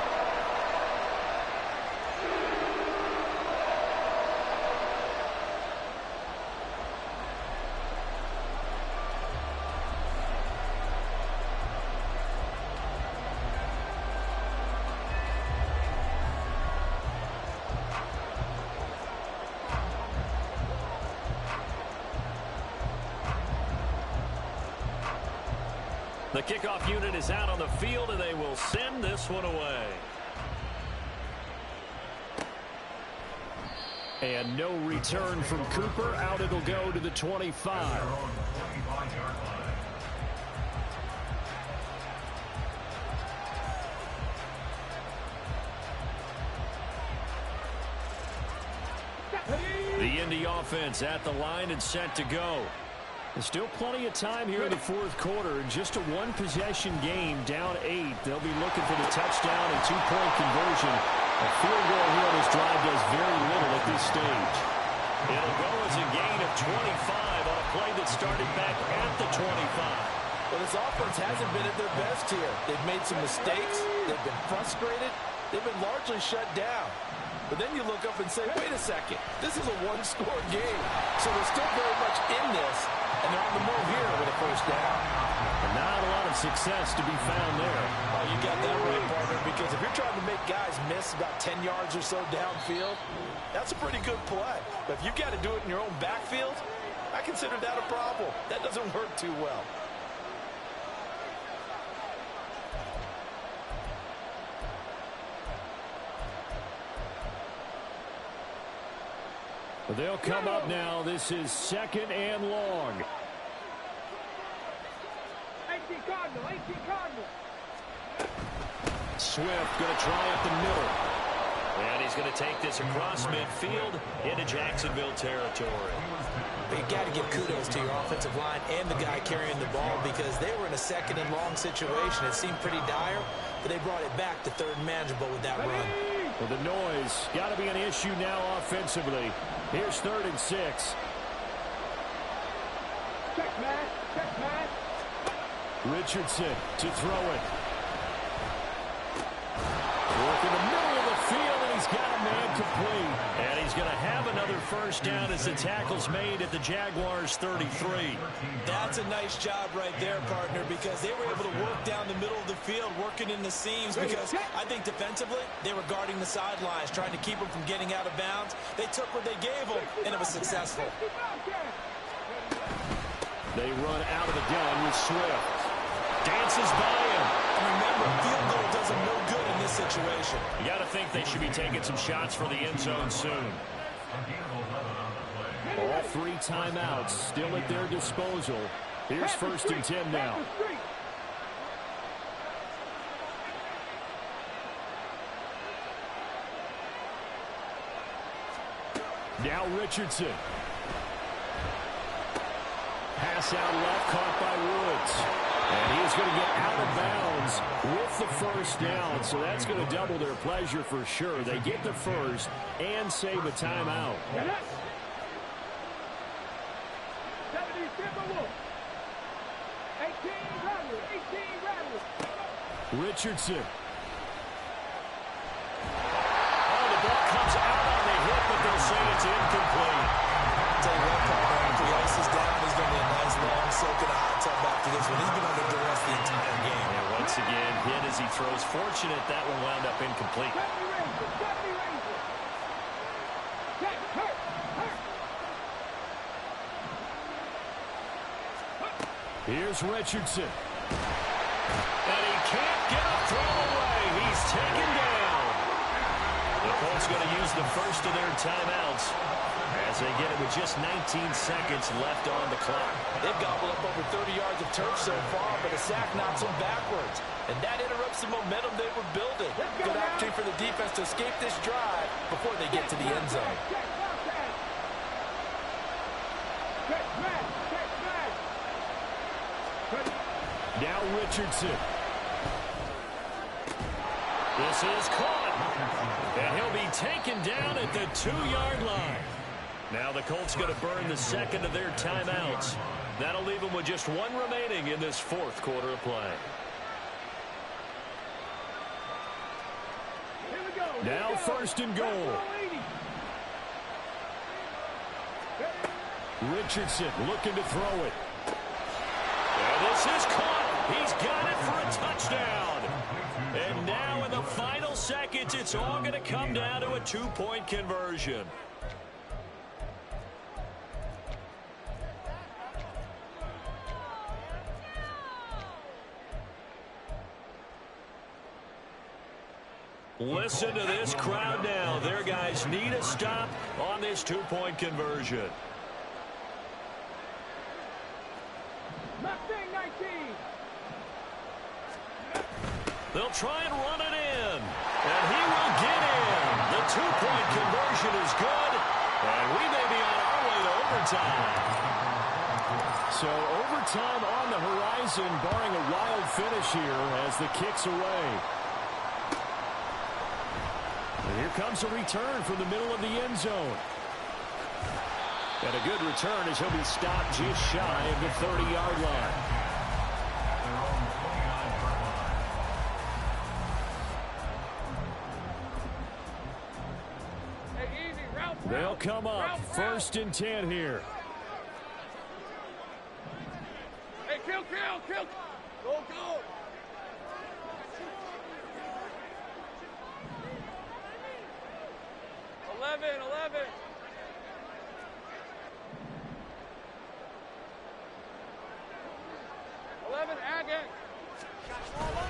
The kickoff unit is out on the field, and they will send this one away. And no return from Cooper. Out it'll go to the 25. The Indy offense at the line and set to go. There's still plenty of time here in the fourth quarter. Just a one-possession game, down 8. They'll be looking for the touchdown and two-point conversion. A field goal here on this drive does very little at this stage. It'll go as a gain of 25 on a play that started back at the 25. Well, this offense hasn't been at their best here. They've made some mistakes. They've been frustrated. They've been largely shut down. But then you look up and say, wait a second, this is a one-score game. So they're still very much in this, and they're on the move here with a first down. And not a lot of success to be found there. Oh, you got that right, partner, because if you're trying to make guys miss about 10 yards or so downfield, that's a pretty good play. But if you've got to do it in your own backfield, I consider that a problem. That doesn't work too well. They'll come up now. This is 2nd and long. 18 Cardinal, 18 Cardinal. Swift going to try up the middle. And he's going to take this across midfield into Jacksonville territory. You got to give kudos to your offensive line and the guy carrying the ball because they were in a 2nd and long situation. It seemed pretty dire, but they brought it back to 3rd and manageable with that run. Well, the noise got to be an issue now offensively. Here's 3rd and 6. Check, man. Check, man. Richardson to throw it. Work in the middle of the field, and he's got a man complete. And he's going to have another first down as the tackle's made at the Jaguars' 33. That's a nice job right there, partner, because they were able to work down the middle of the field, working in the seams, because I think defensively they were guarding the sidelines, trying to keep them from getting out of bounds. They took what they gave them, and it was successful. They run out of the gun with Swift. Dances by him. And remember, field goal does them no good in this situation. You got to think they should be taking some shots for the end zone soon. All 3 timeouts still at their disposal. Here's 1st and 10 now. Now Richardson. Pass out left, caught by Woods. And he is going to get out of bounds with the first down. So that's going to double their pleasure for sure. They get the first and save a timeout. Richardson. Oh, the ball comes out on the hit, but they'll say it's incomplete. I'll tell you what, partner, if the ice is down, he's going to be a nice long soak in a hot tub after this one. He's been under duress the entire game. And once again, hit as he throws. Fortunate that one wound up incomplete. Here's Richardson. And he can't get a throw away. He's taken down. The Colts going to use the first of their timeouts as they get it with just 19 seconds left on the clock. They've gobbled up over 30 yards of turf so far, but a sack knocks them backwards. And that interrupts the momentum they were building. Good opportunity for the defense to escape this drive before they get to the end zone. Now Richardson. This is caught. And he'll be taken down at the 2-yard line. Now the Colts going to burn the second of their timeouts. That'll leave them with just 1 remaining in this 4th quarter of play. Now 1st and goal. Richardson looking to throw it. And this is caught. He's got it for a touchdown. And now in the final seconds, it's all going to come down to a 2-point conversion. Listen to this crowd now. Their guys need a stop on this 2-point conversion. They'll try and run it in. And he will get in. The 2-point conversion is good. And we may be on our way to overtime. So overtime on the horizon, barring a wild finish here as the kick's away. And here comes a return from the middle of the end zone. And a good return as he'll be stopped just shy of the 30-yard line. They'll come up 1st and 10 here. Hey, kill. Go. 11. 11, Agate.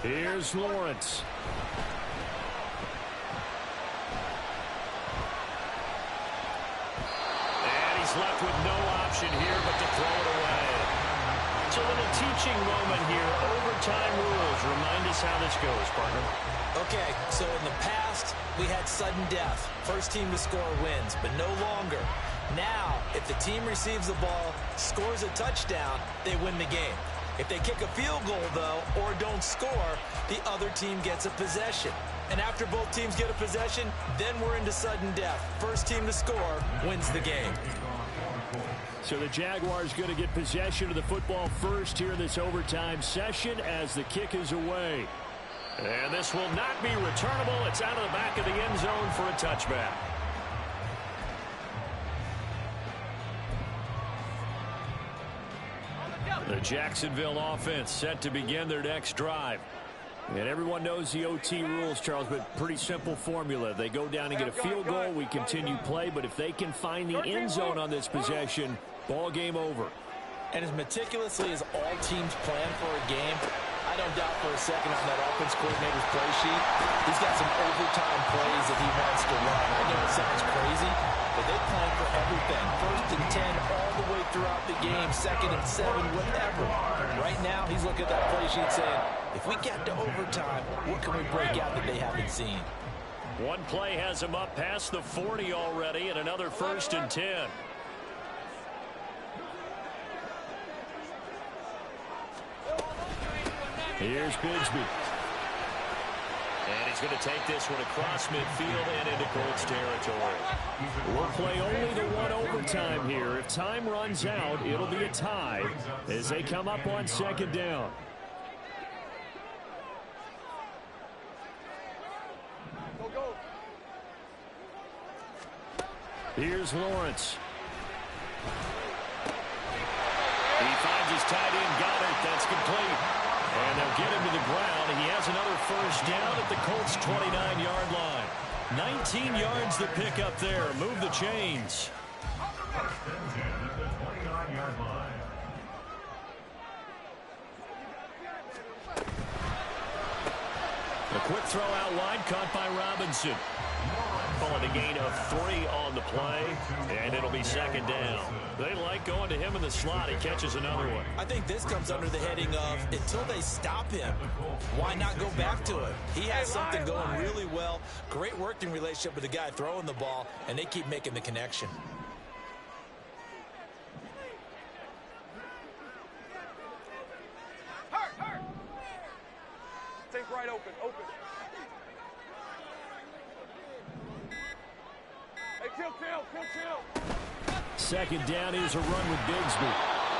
Here's Lawrence. left with no option here but to throw it away. It's a little teaching moment here. Overtime rules. Remind us how this goes, partner. Okay, so in the past, we had sudden death. First team to score wins, but no longer. Now, if the team receives the ball, scores a touchdown, they win the game. If they kick a field goal, though, or don't score, the other team gets a possession. And after both teams get a possession, then we're into sudden death. First team to score wins the game. So the Jaguars going to get possession of the football first here in this overtime session as the kick is away. And this will not be returnable. It's out of the back of the end zone for a touchback. The Jacksonville offense set to begin their next drive. And everyone knows the OT rules, Charles, but pretty simple formula. They go down and get a field goal, we continue play, but if they can find the end zone on this possession, ball game over. And as meticulously as all teams plan for a game, I don't doubt for a second on that offense coordinator's play sheet, he's got some overtime plays that he wants to run. I know it sounds crazy, but they plan for everything. 1st and 10 all the way throughout the game, 2nd and 7, whatever. Right now, he's looking at that play sheet saying, if we get to overtime, what can we break out that they haven't seen? One play has him up past the 40 already, and another 1st and 10. Here's Bigsby. And he's going to take this one across midfield and into Colts territory. We'll play only the one overtime here. If time runs out, it'll be a tie as they come up on 2nd down. Here's Lawrence. He finds his tight end, Goddard. That's complete. And they'll get him to the ground. He has another 1st down at the Colts' 29-yard line. 19 yards to pick up there. Move the chains. A quick throw out wide, caught by Robinson. Calling a gain of 3 on the play, and it'll be 2nd down. They like going to him in the slot. He catches another one. I think this comes under the heading of, until they stop him, why not go back to it? He has something going really well. Great working relationship with the guy throwing the ball, and they keep making the connection. Hurt. Take right open. Hey, kill. 2nd down is a run with Bigsby.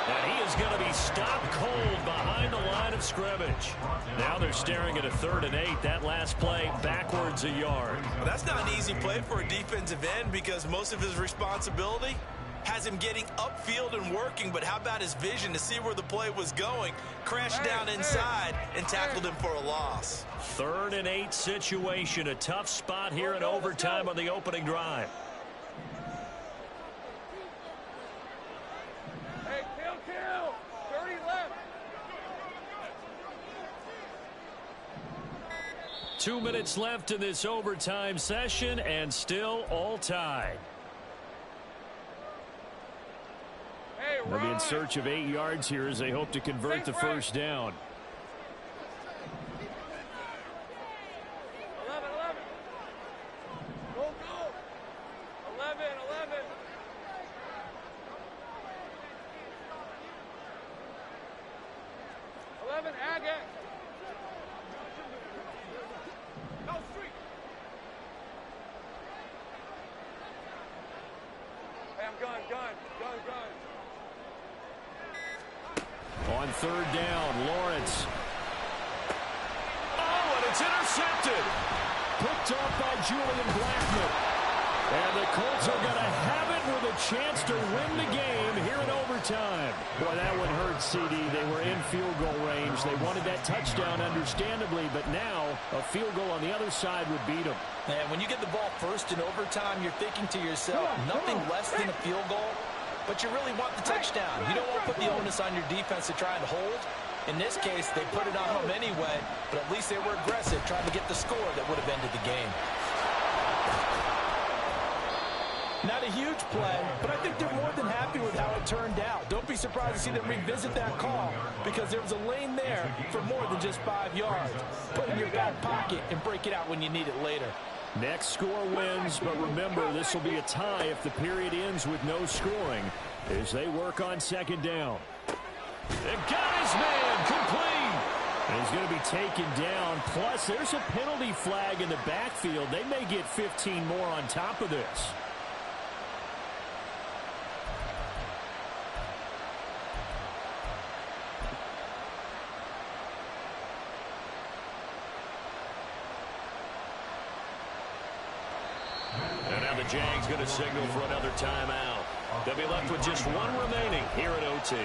And he is going to be stopped cold behind the line of scrimmage. Now they're staring at a 3rd and 8. That last play backwards a yard. Well, that's not an easy play for a defensive end because most of his responsibility has him getting upfield and working, but how about his vision to see where the play was going? Crashed down inside and tackled him for a loss. 3rd and 8 situation. A tough spot here in overtime on the opening drive. Hey, kill. 30 left. 2 minutes left in this overtime session, and still all tied. They'll be in search of 8 yards here as they hope to convert the 1st down. 11. Go. 11. 11, Agate. No street. Hey, I'm gun. On 3rd down, Lawrence. Oh, and it's intercepted. Picked off by Julian Blackman. And the Colts are going to have it with a chance to win the game here in overtime. Boy, that one hurt, CD. They were in field goal range. They wanted that touchdown, understandably, but now a field goal on the other side would beat them. And when you get the ball first in overtime, you're thinking to yourself, nothing less than a field goal, but you really want the touchdown. You don't want to put the onus on your defense to try and hold. In this case, they put it on him anyway, but at least they were aggressive, trying to get the score that would have ended the game. Not a huge play, but I think they're more than happy with how it turned out. Don't be surprised to see them revisit that call because there was a lane there for more than just 5 yards. Put it in your back pocket and break it out when you need it later. Next score wins, but remember, this will be a tie if the period ends with no scoring as they work on second down. They've got his man complete. He's going to be taken down. Plus, there's a penalty flag in the backfield. They may get 15 more on top of this. And now the Jags going to signal for another timeout. They'll be left with just one remaining here at OT.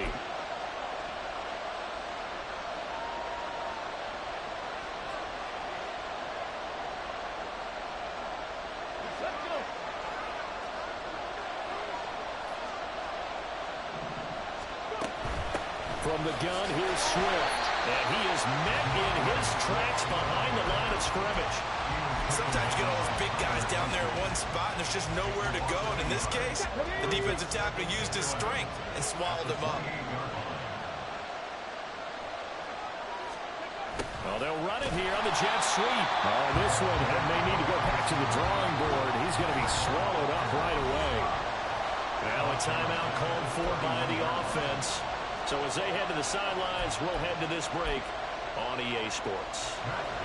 From the gun, here's Swift. And he is met in his tracks behind the line of scrimmage. Sometimes you get all those big guys down there in one spot, and there's just nowhere to go. And in this case, the defensive tackle used his strength and swallowed him up. Well, they'll run it here on the jet sweep. Oh, this one may need to go back to the drawing board. He's going to be swallowed up right away. Now a timeout called for by the offense. So as they head to the sidelines, we'll head to this break on EA Sports.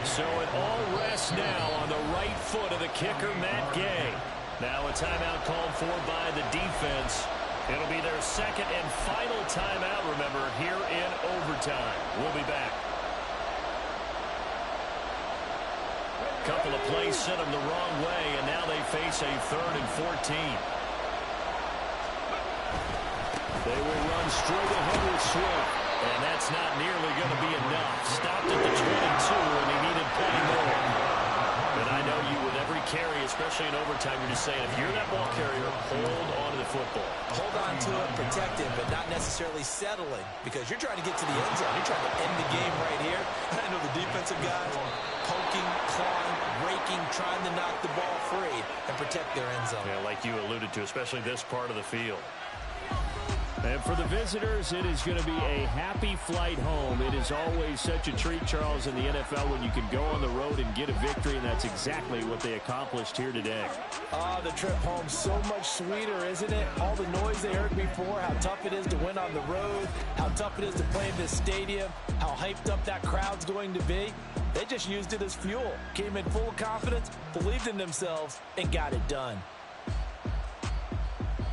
So it all rests now on the right foot of the kicker, Matt Gay. Now a timeout called for by the defense. It'll be their second and final timeout, remember, here in overtime. We'll be back. Couple of plays sent them the wrong way, and now they face a 3rd and 14. They will run straight ahead with Swift. And that's not nearly going to be enough. Stopped at the 22, and he needed plenty more. And I know you, with every carry, especially in overtime, you're just saying, if you're that ball carrier, hold on to the football. Hold on to it, protect it, but not necessarily settling because you're trying to get to the end zone. You're trying to end the game right here. I know the defensive guys poking, clawing, raking, trying to knock the ball free and protect their end zone. Yeah, like you alluded to, especially this part of the field. And for the visitors, it is going to be a happy flight home. It is always such a treat, Charles, in the NFL when you can go on the road and get a victory, and that's exactly what they accomplished here today. The trip home so much sweeter, isn't it? All the noise they heard before, how tough it is to win on the road, how tough it is to play in this stadium, how hyped up that crowd's going to be. They just used it as fuel, came in full of confidence, believed in themselves, and got it done.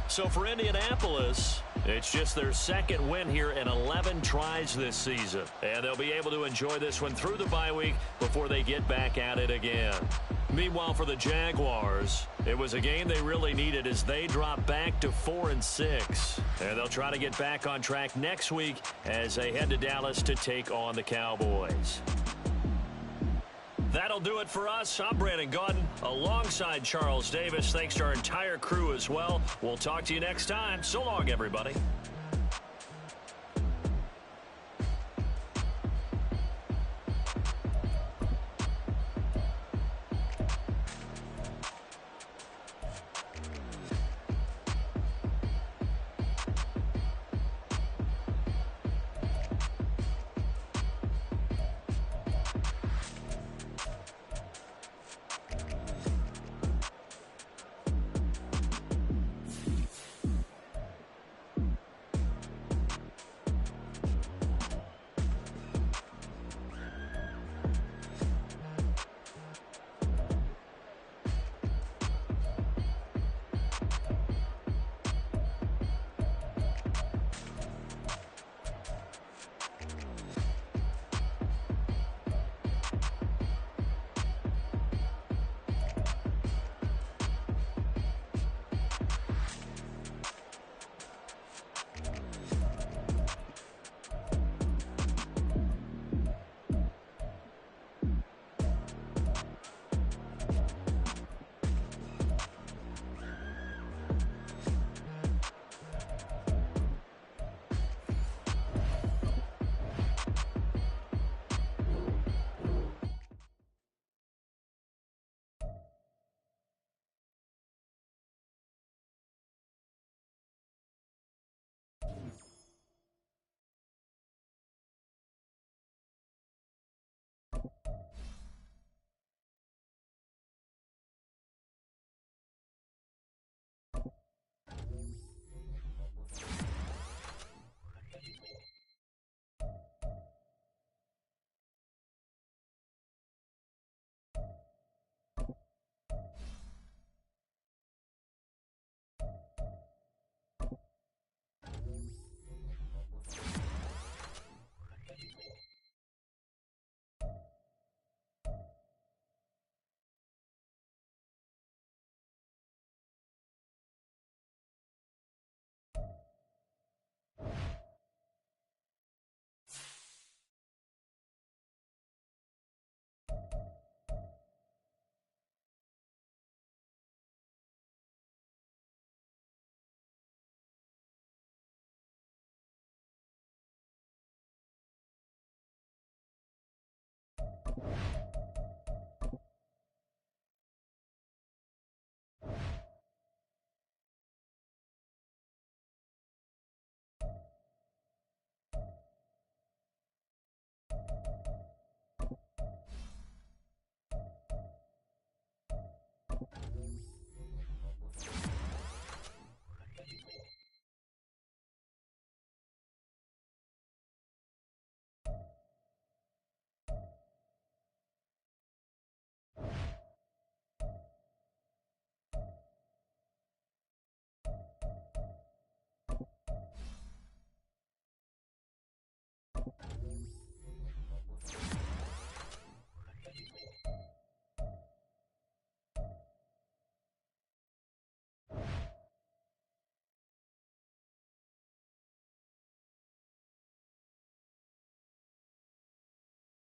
So for Indianapolis, it's just their second win here in 11 tries this season. And they'll be able to enjoy this one through the bye week before they get back at it again. Meanwhile, for the Jaguars, it was a game they really needed as they drop back to 4-6. And they'll try to get back on track next week as they head to Dallas to take on the Cowboys. That'll do it for us. I'm Brandon Gaudin alongside Charles Davis. Thanks to our entire crew as well. We'll talk to you next time. So long, everybody.